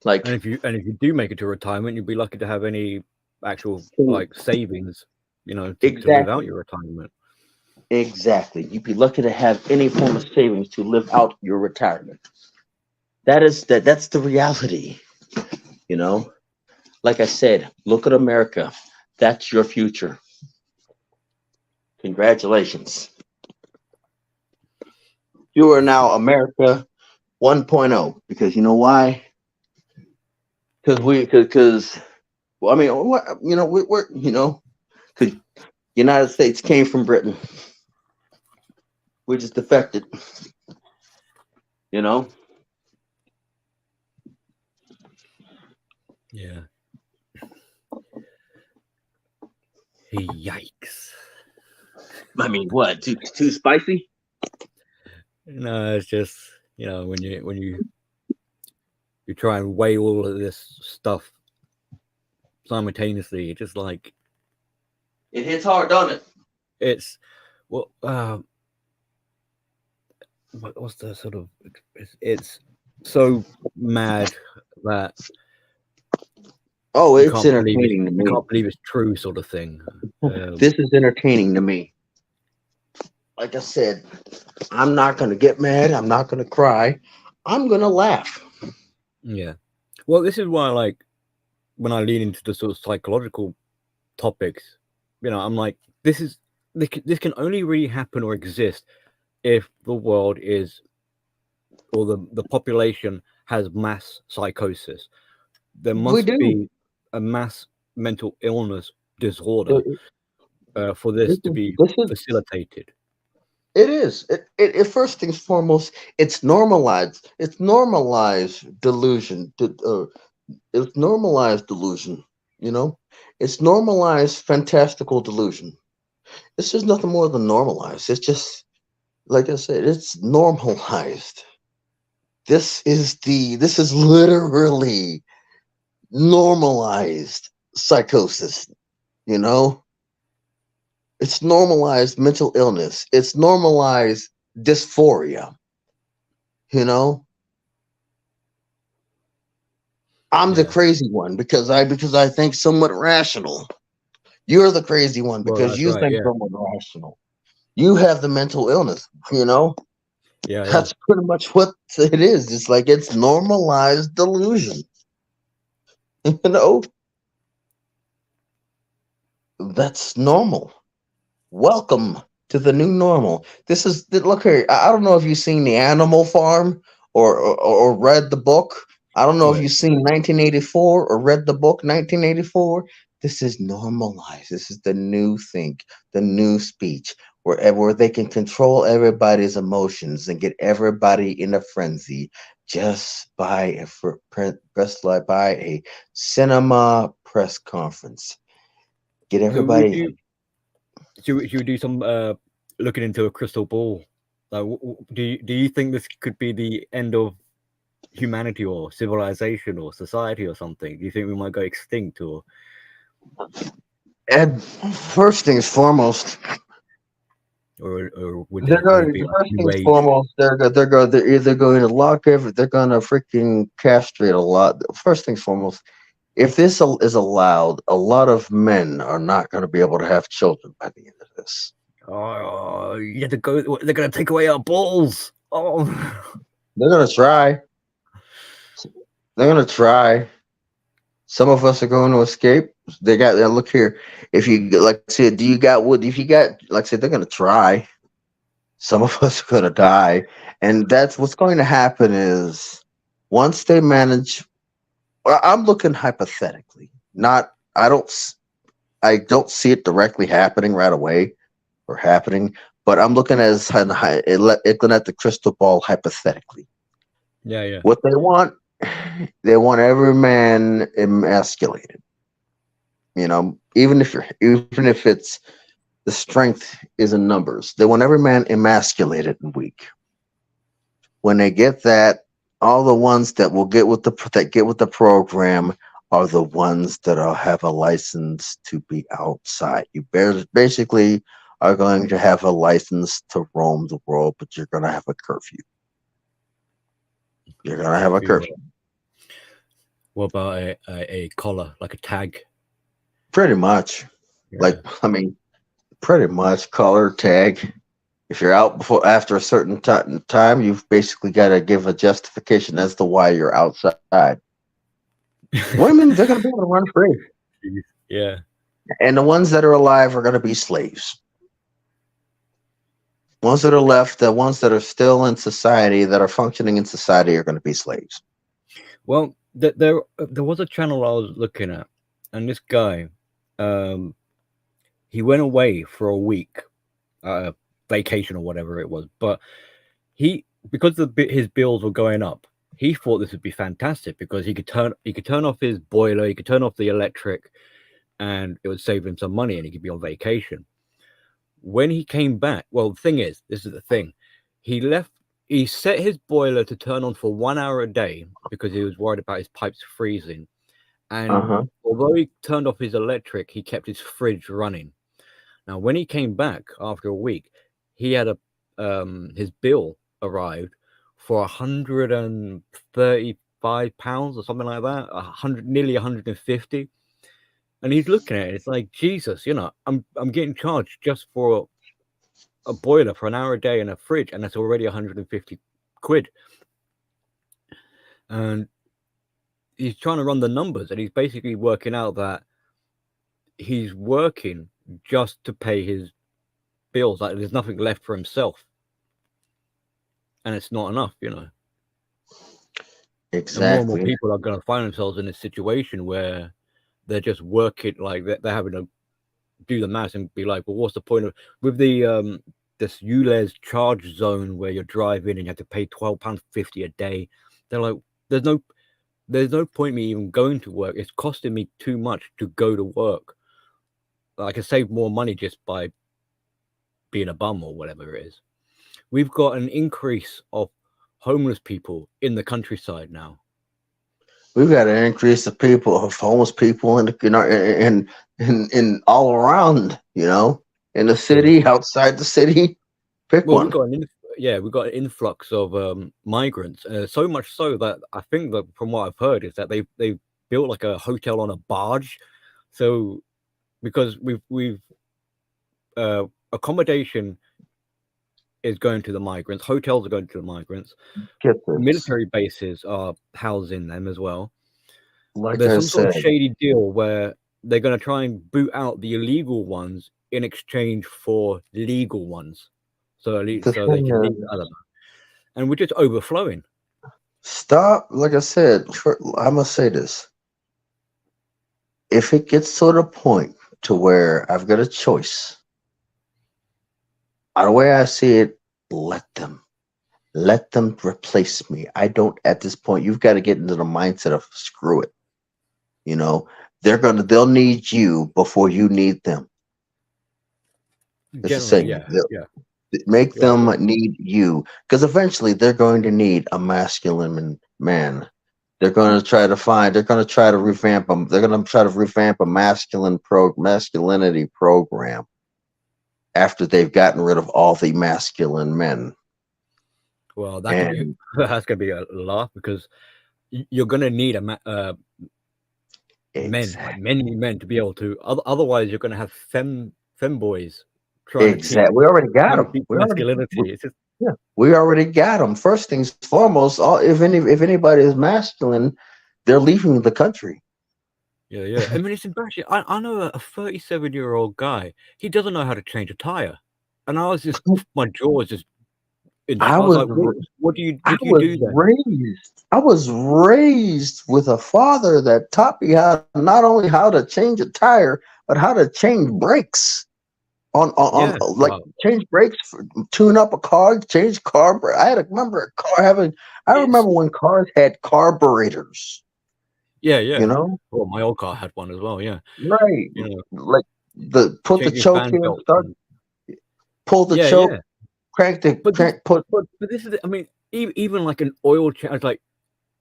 B: Like,
A: and if you do make it to retirement, you'd be lucky to have any actual
B: to-
A: like savings, to live out your retirement.
B: exactly. You'd be lucky to have any form of savings to live out your retirement. That's the reality. You know, like I said, look at America. That's your future. Congratulations. You are now America 1.0 because you know why? Because well, I mean, we're because United States came from Britain. We just defected. You know.
A: Yeah. Yikes.
B: I mean, what? Too spicy?
A: No, it's just when you try and weigh all of this stuff simultaneously, it's just like
B: It hits hard, doesn't it?
A: it's well, what's the sort of it's so mad that
B: Oh,
A: you
B: it's
A: can't believe it.
B: entertaining to
A: You
B: me.
A: can't believe it's true, sort of thing.
B: This is entertaining to me. Like I said, I'm not going to get mad. I'm not going to cry. I'm going to laugh.
A: Yeah. Well, this is why, like, when I lean into the sort of psychological topics, I'm like, this can only really happen or exist if the world is, or the population has mass psychosis. There
B: We
A: must
B: do.
A: be a mass mental illness disorder for this to be
B: This is
A: facilitated.
B: it is. It first things foremost, it's normalized. It's normalized delusion. It's normalized delusion. You know, it's normalized fantastical delusion. It's just nothing more than normalized. It's just like I said, it's normalized. This is literally normalized psychosis. You know, it's normalized mental illness. It's normalized dysphoria. You know, I'm the
A: Yeah.
B: crazy one because I think somewhat rational. You're the crazy one
A: Well,
B: because
A: that's
B: you
A: right.
B: think
A: Yeah.
B: somewhat rational. You have the mental illness. You know,
A: Yeah. Yeah.
B: that's pretty much what it is. It's like it's normalized delusion. You know, that's normal. Welcome to the new normal. Look here. I don't know if you've seen the Animal Farm or read the book. I don't know if
A: Right.
B: you've seen 1984 or read the book 1984. This is normalized. This is the new thing, the new speech, where they can control everybody's emotions and get everybody in a frenzy just by by a cinema press conference. Get
A: So would
B: everybody.
A: you do some looking into a crystal ball? Like, do you think this could be the end of humanity or civilization or society or something? Do you think we might go extinct or?
B: And first things foremost,
A: Or would
B: they're
A: there
B: going.
A: be like
B: First
A: new
B: things
A: age?
B: foremost, they're either going to lock every. They're going to freaking castrate a lot. First things foremost, if this is allowed, a lot of men are not going to be able to have children by the end of this.
A: Oh, you have to go. They're gonna take away our balls. Oh,
B: They're going to try. They're going to try. Some of us are going to escape. They got. Look here. If you like, I said, do you got wood? If you got, like I said, they're going to try. Some of us are going to die, and that's what's going to happen. Is once they manage. Well, I'm looking hypothetically. Not. I don't see it directly happening right away or happening, but I'm looking looking at the crystal ball hypothetically.
A: yeah.
B: What they want they want every man emasculated. Even if it's the strength is in numbers, they want every man emasculated and weak. When they get that, all the ones that will get with the program are the ones that have a license to be outside. You basically are going to have a license to roam the world, but you're going to have a curfew. You're going to have a curfew.
A: What about a collar, like a tag?
B: Pretty much.
A: Yeah.
B: Pretty much collar tag. If you're out after a certain time, you've basically got to give a justification as to why you're outside. Women, they're going to be able to run free.
A: Yeah.
B: And the ones that are alive are going to be slaves. Ones that are left, the ones that are still in society, that are functioning in society, are going to be slaves.
A: Well, there was a channel I was looking at, and this guy, he went away for a week, vacation or whatever it was, but because his bills were going up, he thought this would be fantastic because he could turn off his boiler, he could turn off the electric, and it would save him some money, and he could be on vacation. When he came back, well, the thing is, this is the thing, he set his boiler to turn on for 1 hour a day because he was worried about his pipes freezing, and although he turned off his electric, he kept his fridge running. Now, when he came back after a week, he had his bill arrived for £135 or something like that, nearly 150. And he's looking at it. It's like, Jesus, I'm getting charged just for a boiler for an hour a day and a fridge, and that's already 150 quid. And he's trying to run the numbers, and he's basically working out that he's working just to pay his bills. Like, there's nothing left for himself, and it's not enough.
B: Exactly.
A: And more and more people are going to find themselves in a situation where they're just working, like they're having to do the maths and be like, well, what's the point of with the this ULEZ charge zone where you're driving and you have to pay £12.50 a day? They're like, there's no point me even going to work. It's costing me too much to go to work. I can save more money just by being a bum or whatever it is. We've got an increase of homeless people in the countryside now.
B: We've got an increase of homeless people in all around, in the city, outside the city. Pick one.
A: We've got an influx of migrants. So much so that I think that from what I've heard is that they built like a hotel on a barge. So because we've accommodation is going to the migrants, hotels are going to the migrants, military bases are housing them as well. There's some sort of shady deal where they're going to try and boot out the illegal ones in exchange for legal ones, so they can leave, I don't know. And we're just overflowing.
B: Stop. Like I said, I must say this: if it gets to the point to where I've got a choice, the way I see it, let them replace me. I don't, at this point, you've got to get into the mindset of screw it. They'll need you before you need them. It's the same. Make them need you, because eventually they're going to need a masculine man. They're going to try to revamp them. They're going to try to revamp a masculinity program after they've gotten rid of all the masculine men.
A: Well, that's going to be a laugh, because you're going to need men to be able to. Otherwise, you're going to have femboys.
B: Exactly. We already got them. We already got them. First things foremost, if anybody is masculine, they're leaving the country.
A: Yeah. I mean, it's embarrassing. I know a 37-year-old guy. He doesn't know how to change a tire, and I was just, my jaw was just. I was like, what do you do then?
B: I was raised with a father that taught me not only how to change a tire, but how to change brakes. on
A: Yeah.
B: like change brakes, tune up a car, change car. I had remember a car having. I
A: It's
B: remember when cars had carburetors.
A: yeah,
B: You
A: yeah.
B: know,
A: Well, my old car had one as well. Yeah,
B: right?
A: you know,
B: Like the put the
A: changing
B: choke
A: fan
B: in,
A: belts
B: start
A: and
B: pull the
A: yeah,
B: choke,
A: yeah.
B: crank the
A: But this,
B: crank put.
A: but this is, I mean, even like an oil change, like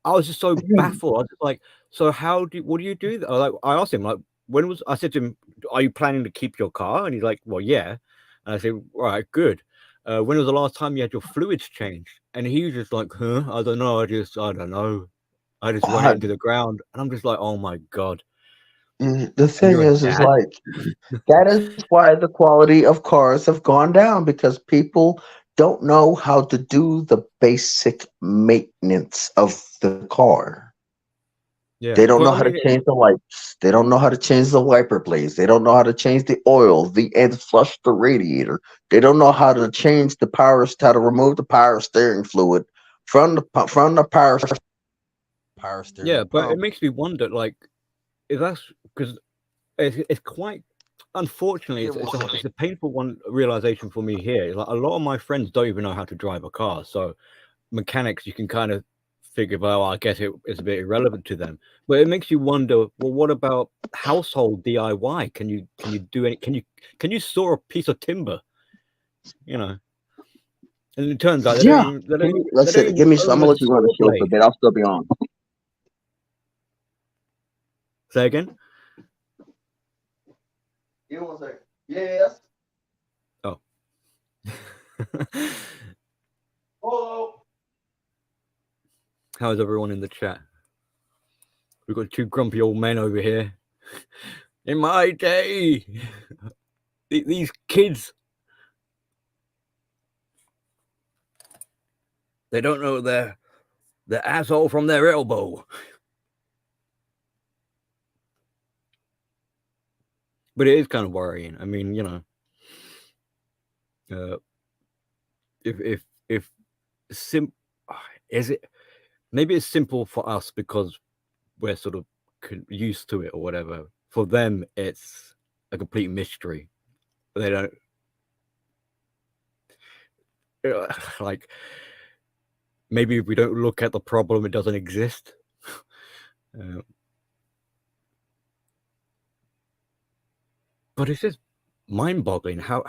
A: I was just so baffled. I was just like, so what do you do? Like, I asked him, like, I said to him, are you planning to keep your car? And he's like, well, yeah. And I said, all right, good. When was the last time you had your fluids changed? And he was just like, huh? I don't know. I don't know. I just run it
B: Uh,
A: into the ground. And I'm just like, oh my God.
B: the
A: And
B: thing
A: you're a
B: is
A: dad?
B: like that is why the quality of cars have gone down because people don't know how to do the basic maintenance of the car.
A: Yeah.
B: They don't know
A: But I
B: how to
A: mean,
B: change the lights. They don't know how to change the wiper blades. They don't know how to change the oil, and flush the radiator. They don't know how to change how to remove the power steering fluid from the power
A: yeah,
B: steering
A: but it
B: pump.
A: makes me wonder, like, if that's because it's quite unfortunately,
B: It
A: it's
B: was
A: a painful one realization for me here. Like a lot of my friends don't even know how to drive a car, so mechanics you can kind of figure, well, I guess it's a bit irrelevant to them. But it makes you wonder, well, what about household DIY? Can you do any? Can you saw a piece of timber? You know, and it turns out
B: yeah. Can you
A: they
B: let's
A: don't
B: say
A: even
B: give me I'm
A: own
B: gonna
A: a
B: let you run the
A: saw
B: show for a
A: blade.
B: bit. I'll still be on.
A: Say again.
B: Give me one second. Yes.
A: Oh.
B: Hello.
A: How's everyone in the chat? We've got two grumpy old men over here. In my day, these kids, they don't know their asshole from their elbow. But it is kind of worrying. I mean, if sim, is it maybe it's simple for us because we're sort of used to it or whatever. For them, it's a complete mystery. They don't like. Maybe if we don't look at the problem, it doesn't exist. But it's just mind-boggling. How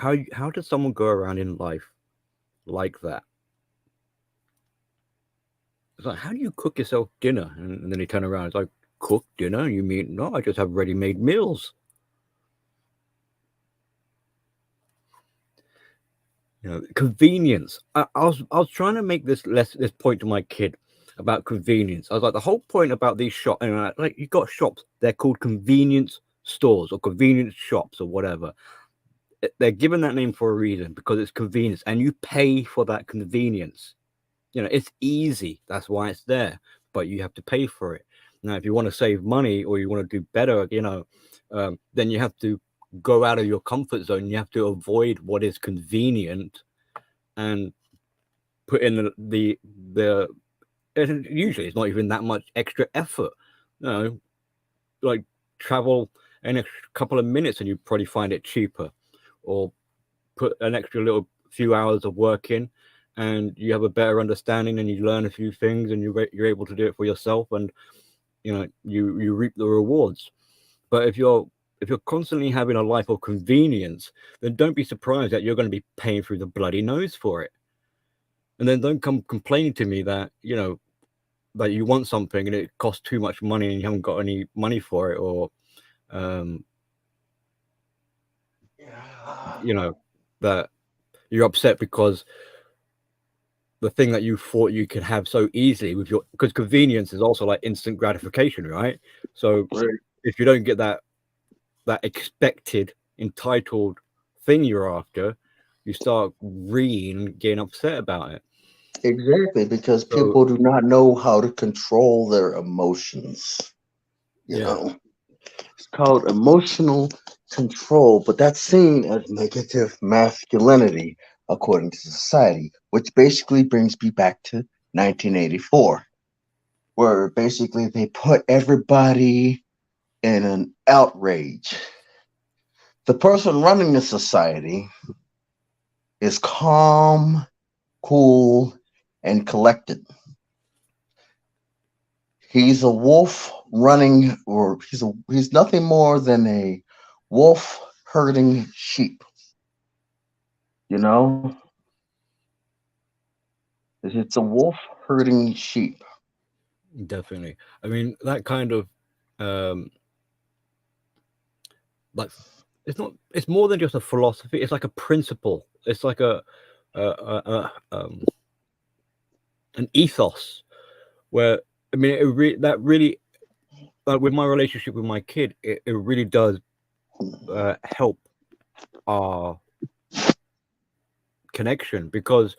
A: does someone go around in life like that? It's like, how do you cook yourself dinner? And then they turn around, it's like, cook dinner? You mean, no, I just have ready-made meals. Convenience. I was trying to make this point to my kid about convenience. I was like, the whole point about these shops, and like you got shops, they're called convenience stores or convenience shops or whatever. They're given that name for a reason because it's convenience, and you pay for that convenience. It's easy. That's why it's there, but you have to pay for it. Now, if you want to save money or you want to do better, then you have to go out of your comfort zone. You have to avoid what is convenient and put in the and usually it's not even that much extra effort. Like travel an extra couple of minutes and you probably find it cheaper, or put an extra little few hours of work in and you have a better understanding and you learn a few things and you're able to do it for yourself, and you reap the rewards. But if you're constantly having a life of convenience, then don't be surprised that you're going to be paying through the bloody nose for it. And then don't come complaining to me that that you want something and it costs too much money and you haven't got any money for it, or that you're upset because the thing that you thought you could have so easily with because convenience is also like instant gratification, right? So
B: Right.
A: if you don't get that expected entitled thing you're after, you start getting upset about it.
B: Exactly, because
A: So
B: people do not know how to control their emotions. You
A: yeah,
B: know, it's called emotional control, but that's seen as negative masculinity according to society, which basically brings me back to 1984, where basically they put everybody in an outrage The person running the society is calm, cool, and collected. He's a wolf running, or he's nothing more than a wolf herding sheep. You know, it's a wolf herding sheep.
A: Definitely. I mean, that kind of like it's more than just a philosophy. It's like a principle. It's like an ethos where I mean that really with my relationship with my kid, it really does help our connection because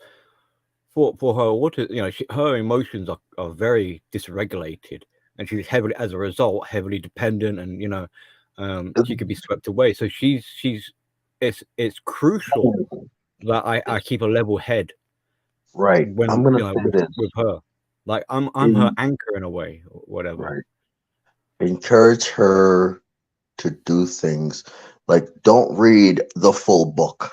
A: for her autism, you know, her emotions are very dysregulated, and she's heavily, as a result, heavily dependent, and you know, she could be swept away. So it's crucial that I keep a level head
B: Right.
A: when
B: I'm gonna
A: you know
B: say this.
A: with her, like I'm her
B: In,
A: anchor in a way, or whatever.
B: right. Encourage her to do things like don't read the full book.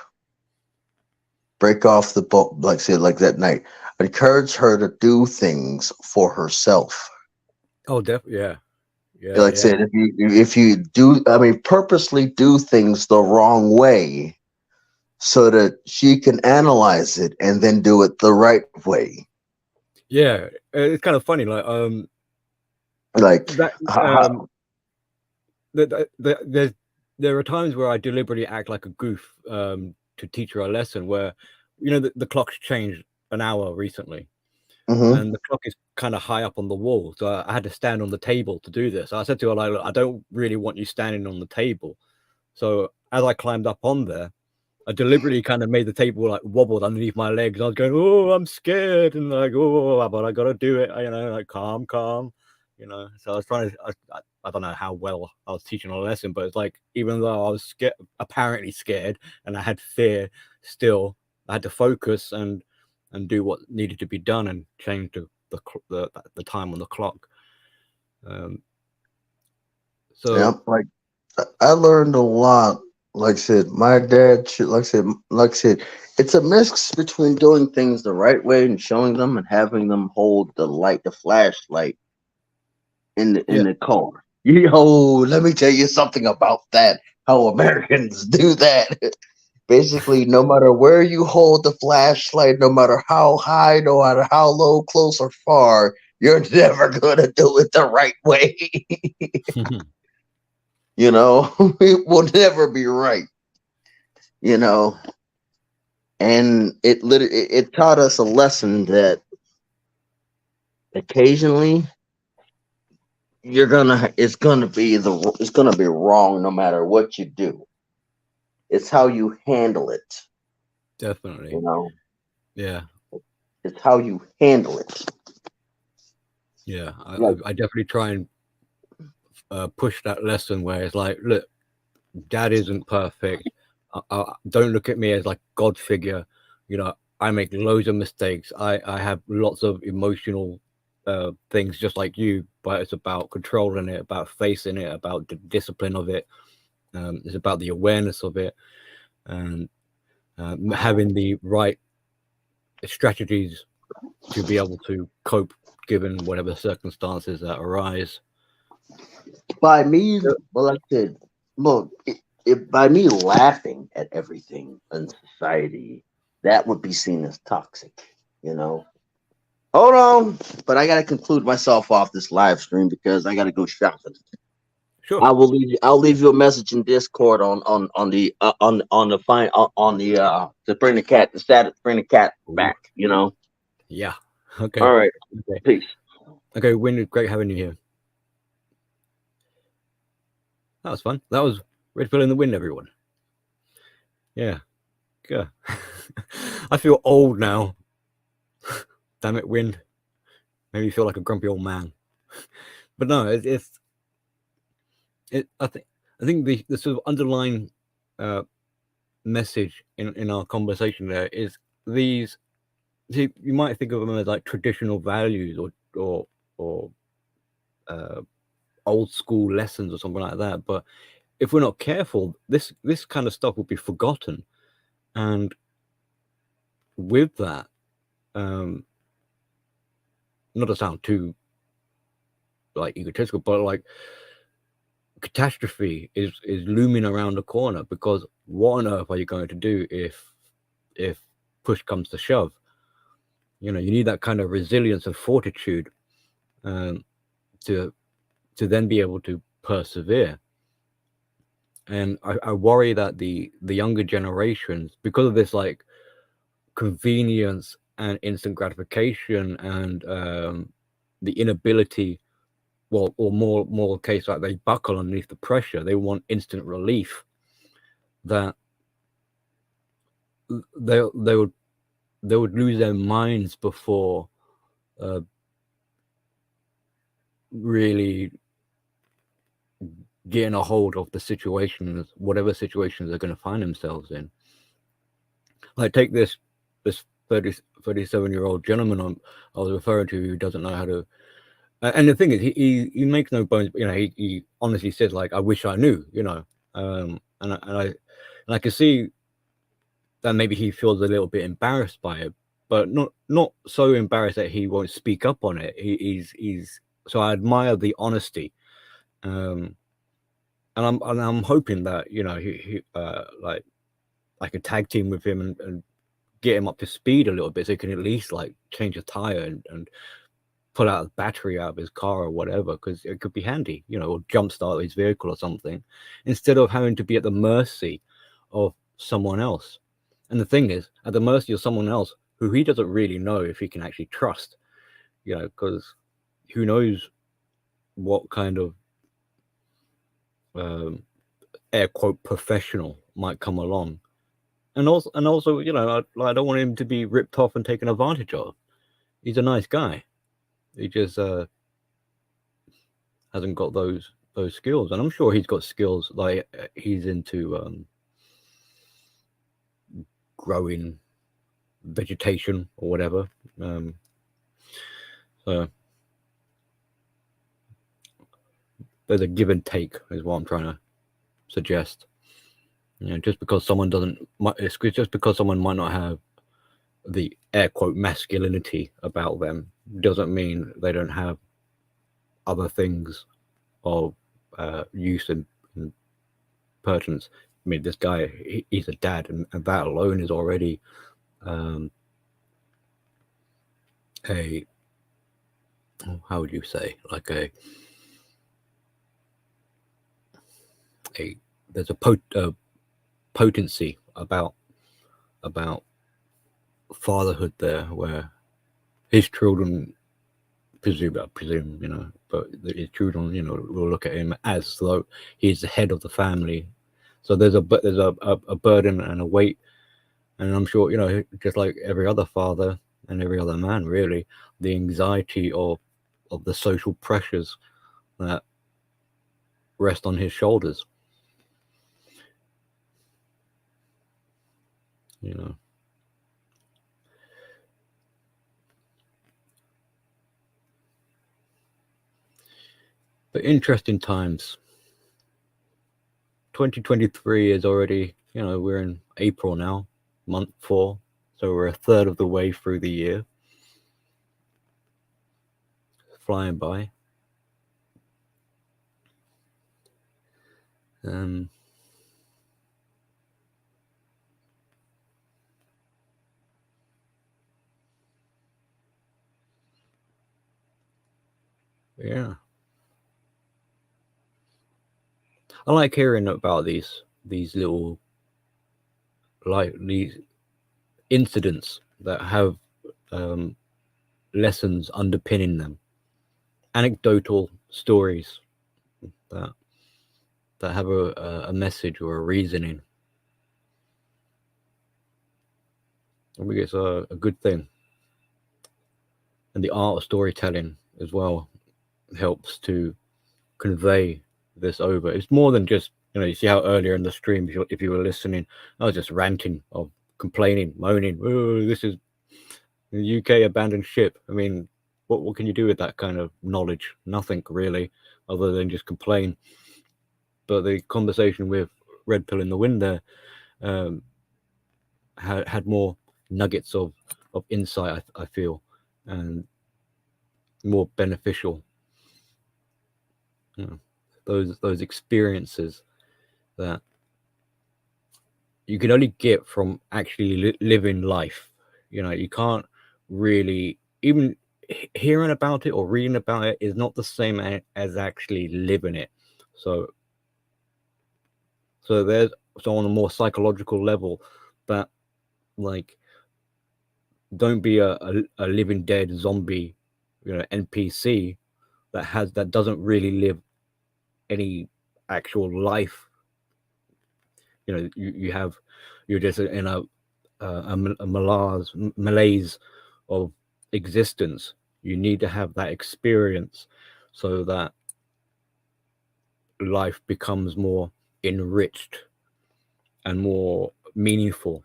B: Break off the book, like say like that night. Encourage her to do things for herself.
A: Oh, definitely, yeah,
B: Like I said, if you do, I mean, purposely do things the wrong way, so that she can analyze it and then do it the right way.
A: yeah. It's kind of funny, like
B: Like,
A: that. There's there are times where I deliberately act like a goof to teach her a lesson where, you know, the clock's changed an hour recently,
B: mm-hmm.
A: and the clock is kind of high up on the wall, so I had to stand on the table to do this. I said to her, like, look, I don't really want you standing on the table. So as I climbed up on there, I deliberately kind of made the table like wobbled underneath my legs. I was going, oh, I'm scared, and like, oh, but I gotta do it, you know, like calm, you know. So I was trying to, I don't know how well I was teaching a lesson, but it's like even though I was scared, apparently scared, and I had fear, still I had to focus and do what needed to be done and change the time on the clock. Um,
B: Yeah,
A: so
B: like I learned a lot. Like I said, my dad, like I said, it's a mix between doing things the right way and showing them, and having them hold the flashlight in
A: yeah,
B: the car. Yo, let me tell you something about that. How Americans do that. Basically, no matter where you hold the flashlight, no matter how high, no matter how low, close or far, you're never gonna do it the right way. You know, it will never be right. You know, and it taught us a lesson that occasionally it's gonna be wrong no matter what you do. It's how you handle it.
A: definitely,
B: You know,
A: yeah.
B: it's how you handle it.
A: Yeah,
B: Like,
A: I definitely try and push that lesson where it's like, look, dad isn't perfect. Don't look at me as like God figure. You know, I make loads of mistakes. I have lots of emotional things just like you, but it's about controlling it, about facing it, about the discipline of it. It's about the awareness of it, and having the right strategies to be able to cope given whatever circumstances that arise.
B: by me, well, I said, look, by me laughing at everything in society, that would be seen as toxic. You know. Hold on, but I gotta conclude myself off this live stream because I gotta go shopping.
A: Sure.
B: I'll leave you a message in Discord on the on the fine on the to bring the cat the status bring the cat
A: Ooh,
B: back. You know.
A: yeah. Okay.
B: All right.
A: Okay.
B: Peace.
A: Okay. Win. Great having you here. That was fun. That was Red Pill in the Wind, everyone. Yeah. Good. I feel old now. Damn it, Wind. Made me feel like a grumpy old man. But no, I think the sort of underlying uh, message in our conversation there is these. See, you might think of them as like traditional values or uh, old school lessons or something like that, but if we're not careful, this kind of stuff will be forgotten. And with that, not to sound too like egotistical, but like catastrophe is looming around the corner, because what on earth are you going to do if push comes to shove? You know, you need that kind of resilience and fortitude to then be able to persevere. And I worry that the younger generations, because of this like convenience and instant gratification and the inability, well, or more case like they buckle underneath the pressure, they want instant relief, that they would lose their minds before really getting a hold of the situations, whatever situations they're going to find themselves in. Like, take this 37-year-old gentleman I was referring to, who doesn't know how to. And the thing is, he makes no bones. You know, he honestly says, like, I wish I knew. You know, and I can see that maybe he feels a little bit embarrassed by it, but not so embarrassed that he won't speak up on it. He's so I admire the honesty. And I'm hoping that, you know, he like I could tag team with him and get him up to speed a little bit, so he can at least like change a tire and pull out a battery out of his car or whatever, because it could be handy, you know, or jumpstart his vehicle or something, instead of having to be at the mercy of someone else. And the thing is, at the mercy of someone else who he doesn't really know if he can actually trust, you know, because who knows what kind of air quote professional might come along. And also, you know, I don't want him to be ripped off and taken advantage of. He's a nice guy. He just hasn't got those skills, and I'm sure he's got skills. Like, he's into growing vegetation or whatever. So there's a give and take, is what I'm trying to suggest. You know, just because someone might not have the air quote masculinity about them, doesn't mean they don't have other things of use and pertinence. I mean, this guy, he's a dad, and that alone is already a, how would you say, like there's a potency about fatherhood there, where his children presume, you know, but his children, you know, will look at him as though he's the head of the family. So there's a burden and a weight, and I'm sure, you know, just like every other father and every other man, really, the anxiety of the social pressures that rest on his shoulders. You know. But interesting times. 2023 is already, you know, we're in April now, month 4, so we're a third of the way through the year. Flying by. Yeah. I like hearing about these little, like, these incidents that have lessons underpinning them, anecdotal stories that have a message or a reasoning. I think it's a good thing. And the art of storytelling as well helps to convey this over. It's more than just, you know, you see how earlier in the stream, if you were listening, I was just ranting, of complaining, moaning, oh, this is the UK abandoned ship. I mean, what can you do with that kind of knowledge? Nothing really, other than just complain. but the conversation with Red Pill in the Wind there had more nuggets of insight, I feel, and more beneficial. You know, those experiences that you can only get from actually living life. You know, you can't really even hearing about it or reading about it is not the same as actually living it. So there's on a more psychological level that, like, don't be a living dead zombie, you know, NPC that doesn't really live any actual life. You know, you're just in a malaise of existence. You need to have that experience so that life becomes more enriched and more meaningful.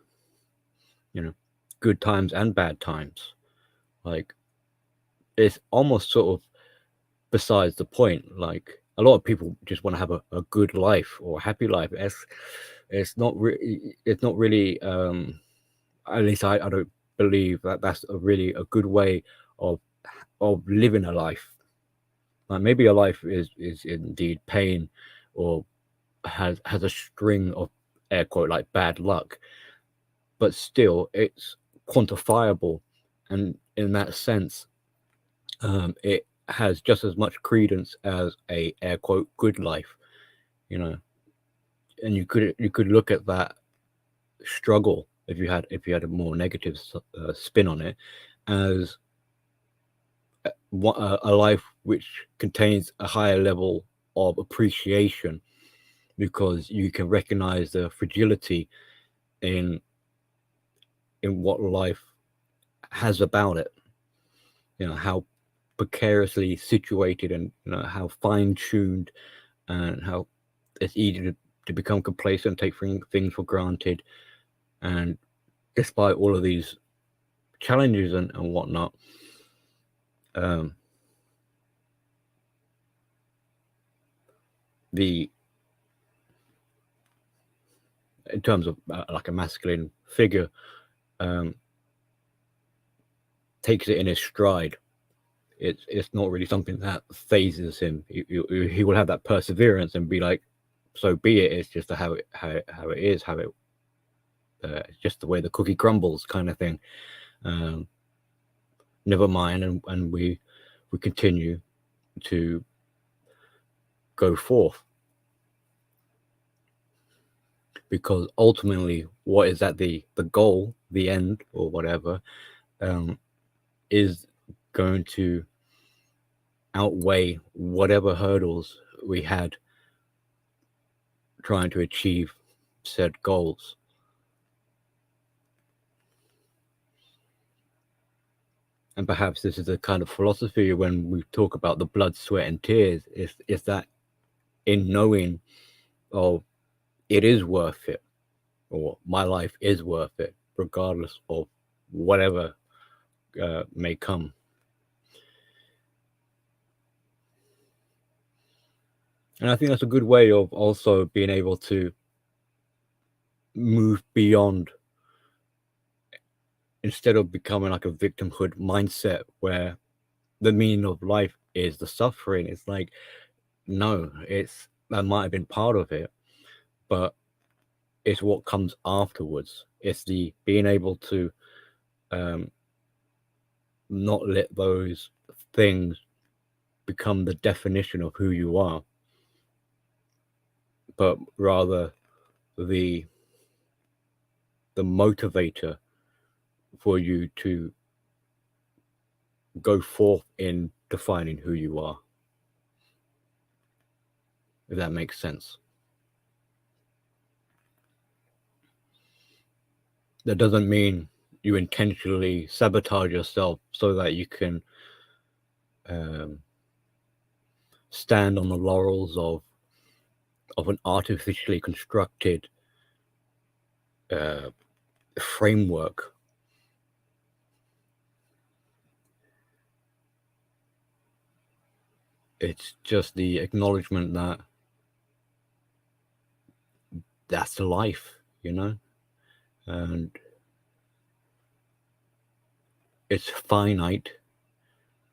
A: You know, good times and bad times. Like, it's almost sort of besides the point. Like, a lot of people just want to have a good life or a happy life. It's not really at least I don't believe that that's really a good way of living a life. Like, maybe a life is indeed pain, or has a string of air quote like bad luck, but still it's quantifiable, and in that sense, it has just as much credence as a air quote good life. You know, and you could look at that struggle, if you had a more negative spin on it, as a life which contains a higher level of appreciation, because you can recognize the fragility in what life has about it. You know, how precariously situated, and you know how fine-tuned, and how it's easy to become complacent, take things for granted. And despite all of these challenges and whatnot, the in terms of like a masculine figure, takes it in his stride. It's not really something that phases him. He will have that perseverance and be like, so be it. It's just how it is, how it it's just the way the cookie crumbles, kind of thing. Never mind, and we continue to go forth, because ultimately, what is at the goal, the end, or whatever, is going to outweigh whatever hurdles we had trying to achieve said goals. And perhaps this is a kind of philosophy when we talk about the blood, sweat, and tears, is that in knowing of it is worth it, or my life is worth it, regardless of whatever may come. And I think that's a good way of also being able to move beyond, instead of becoming like a victimhood mindset where the meaning of life is the suffering. It's like, no, that might have been part of it, but it's what comes afterwards. It's the being able to not let those things become the definition of who you are, but rather the motivator for you to go forth in defining who you are, if that makes sense. That doesn't mean you intentionally sabotage yourself so that you can stand on the laurels of an artificially constructed framework. It's just the acknowledgement that that's life, you know, and it's finite.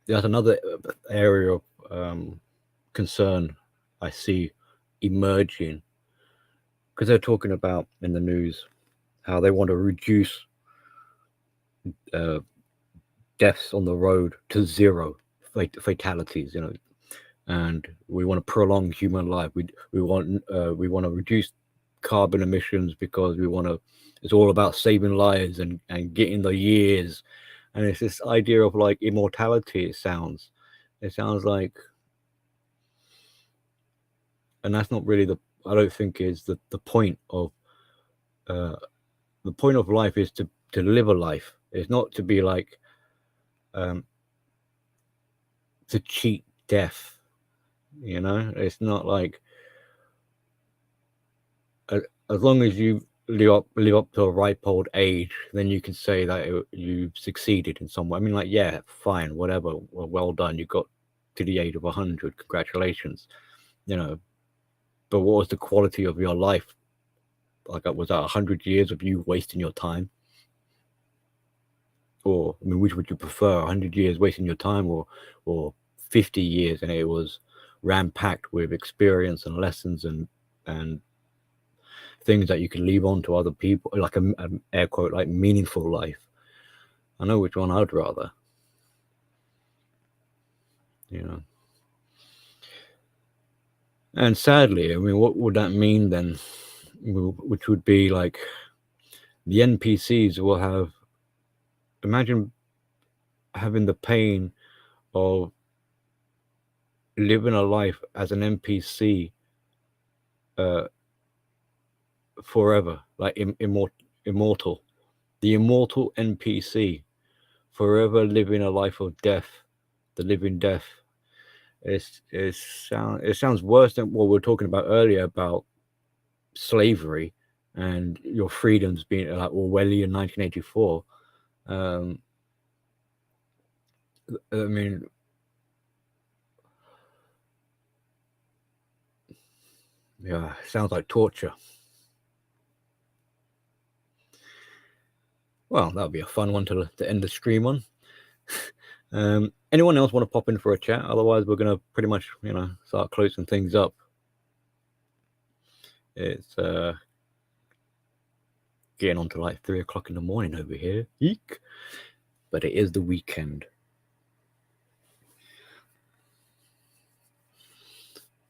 A: There's another area of concern I see emerging, because they're talking about in the news how they want to reduce deaths on the road to zero, fatalities, you know, and we want to prolong human life. We want to reduce carbon emissions because we want to. It's all about saving lives and getting the years, and it's this idea of like immortality. It sounds like, and that's not really I don't think is the point of the point of life is to live a life. It's not to be like to cheat death, you know. It's not like as long as you live up to a ripe old age, then you can say that you've succeeded in some way. I mean, like, yeah, fine, whatever, well done, you got to the age of 100, congratulations, you know. But what was the quality of your life? Like, was that 100 years of you wasting your time? Or, I mean, which would you prefer, 100 years wasting your time, or 50 years and it was ram-packed with experience and lessons and things that you can leave on to other people, like a air quote, like meaningful life? I know which one I'd rather, you know. And sadly, I mean, what would that mean then? Which would be like the NPCs will have, imagine having the pain of living a life as an NPC forever, like immortal, the immortal NPC, forever living a life of death, the living death. It sounds worse than what we were talking about earlier about slavery and your freedoms being like Orwellian 1984. I mean, yeah, sounds like torture. Well, that would be a fun one to end the stream on. Anyone else want to pop in for a chat? Otherwise, we're going to pretty much, you know, start closing things up. It's getting on to like 3 o'clock in the morning over here. Eek. But it is the weekend.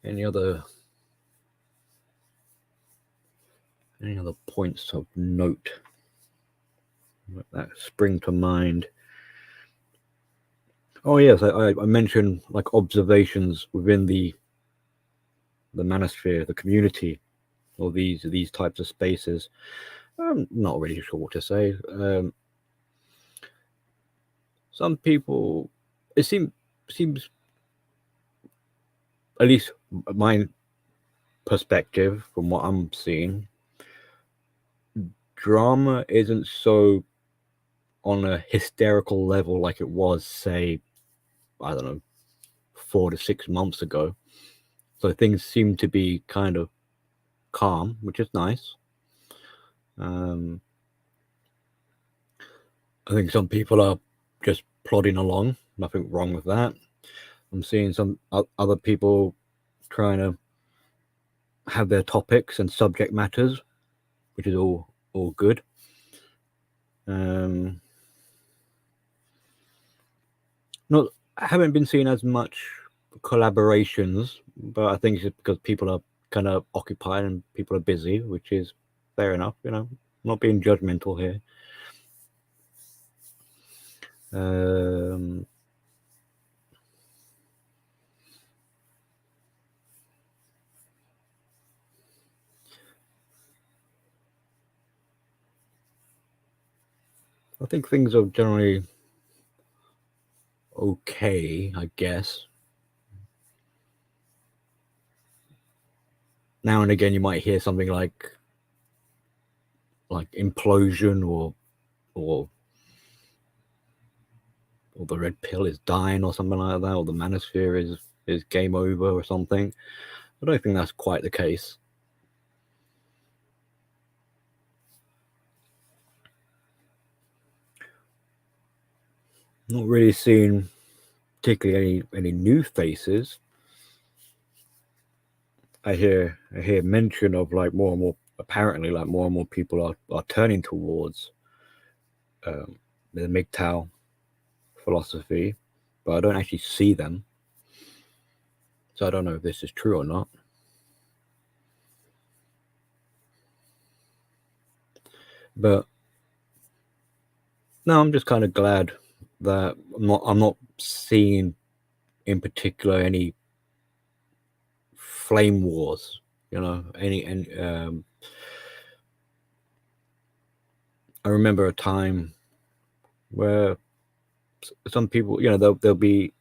A: Any other points of note that spring to mind? Oh yes, I mentioned like observations within the manosphere, the community, or these types of spaces. I'm not really sure what to say. Some people, it seems, at least my perspective from what I'm seeing, drama isn't so on a hysterical level like it was, say, I don't know, 4 to 6 months ago. So things seem to be kind of calm, which is nice. I think some people are just plodding along. Nothing wrong with that. I'm seeing some other people trying to have their topics and subject matters, which is all good. I haven't been seeing as much collaborations, but I think it's because people are kind of occupied and people are busy, which is fair enough. You know, I'm not being judgmental here. I think things are generally okay, I guess. Now and again, you might hear something like implosion or the red pill is dying or something like that, or the manosphere is game over or something. I don't think that's quite the case. Not really seeing particularly any new faces. I hear mention of like more and more, apparently like more and more people are turning towards the MGTOW philosophy, but I don't actually see them. So I don't know if this is true or not. But no, I'm just kind of glad that I'm not seeing in particular any flame wars, you know, any I remember a time where some people, you know, they'll be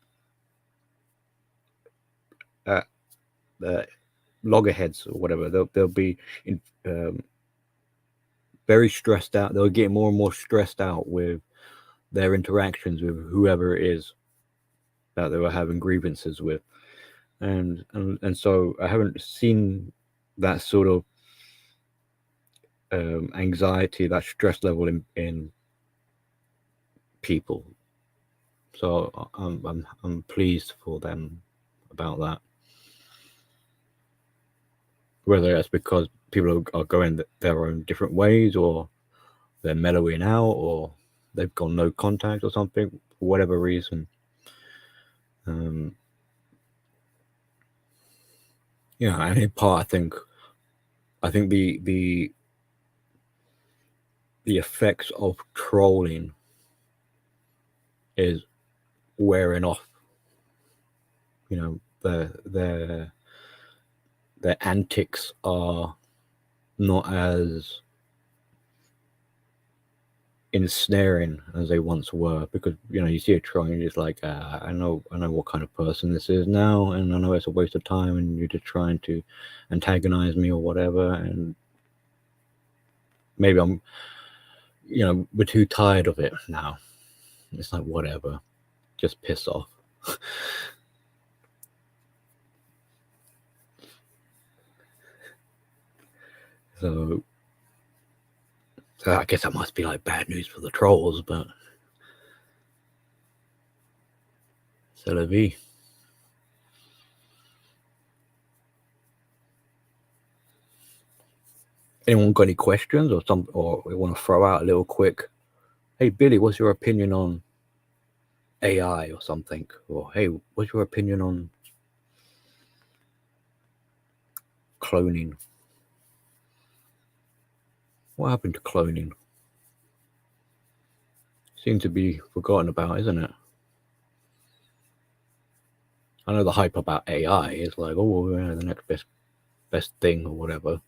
A: loggerheads or whatever. They'll be in, very stressed out. They'll get more and more stressed out with their interactions with whoever it is that they were having grievances with, and so I haven't seen that sort of anxiety, that stress level in people. So I'm pleased for them about that. Whether that's because people are going their own different ways, or they're mellowing out, or they've got no contact or something, for whatever reason. Yeah, and in part, I think the effects of trolling is wearing off. You know, their antics are not as ensnaring as they once were, because you know you see a troll and you're just like, I know what kind of person this is now, and I know it's a waste of time, and you're just trying to antagonize me or whatever, and maybe I'm, you know, we're too tired of it now. It's like, whatever, just piss off. So I guess that must be like bad news for the trolls, but c'est la vie. Anyone got any questions or we want to throw out a little quick, hey Billy, what's your opinion on AI or something? Or hey, what's your opinion on cloning? What happened to cloning? Seems to be forgotten about, isn't it? I know the hype about AI is like, oh, yeah, the next best thing or whatever.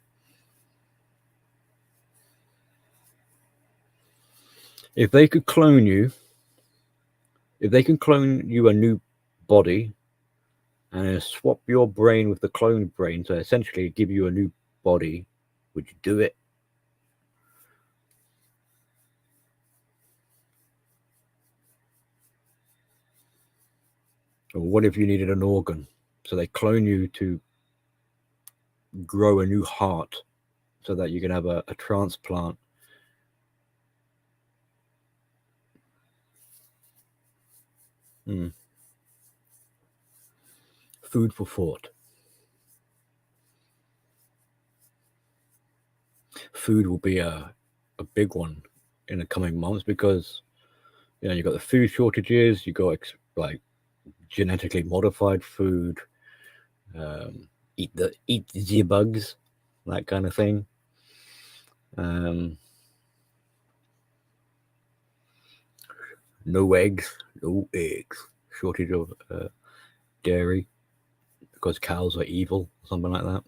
A: If they could clone you, if they can clone you a new body and swap your brain with the cloned brain, so essentially give you a new body, would you do it? Or what if you needed an organ? So they clone you to grow a new heart so that you can have a transplant. Food for thought. Food will be a big one in the coming months, because you know you've got the food shortages, you got like genetically modified food, eat the bugs, that kind of thing. No eggs, shortage of dairy because cows are evil, something like that.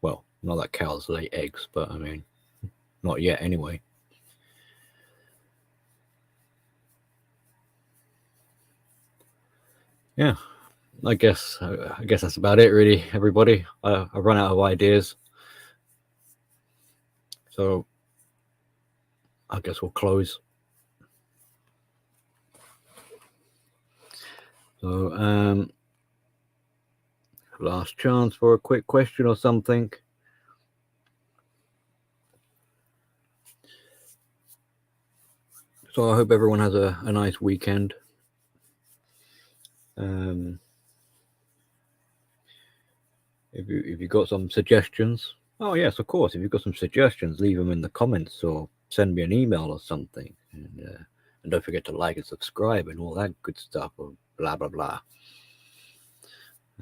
A: Well, not that cows lay eggs, but I mean, not yet anyway. Yeah, I guess that's about it, really, everybody. I've run out of ideas, so I guess we'll close. So, last chance for a quick question or something. So I hope everyone has a nice weekend. If you got some suggestions, oh yes, of course. If you've got some suggestions, leave them in the comments or send me an email or something. And don't forget to like and subscribe and all that good stuff, or blah blah blah.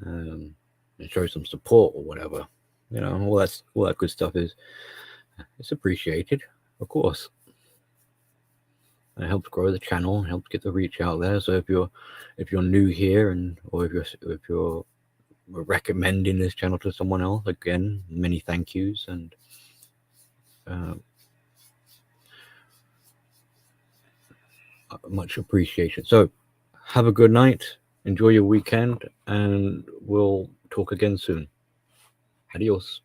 A: And show some support or whatever. You know, all that good stuff it's appreciated, of course. It helps grow the channel, helps get the reach out there. So if you're new here, or if you're recommending this channel to someone else, again, many thank yous, and much appreciation. So have a good night, enjoy your weekend, and we'll talk again soon. Adios.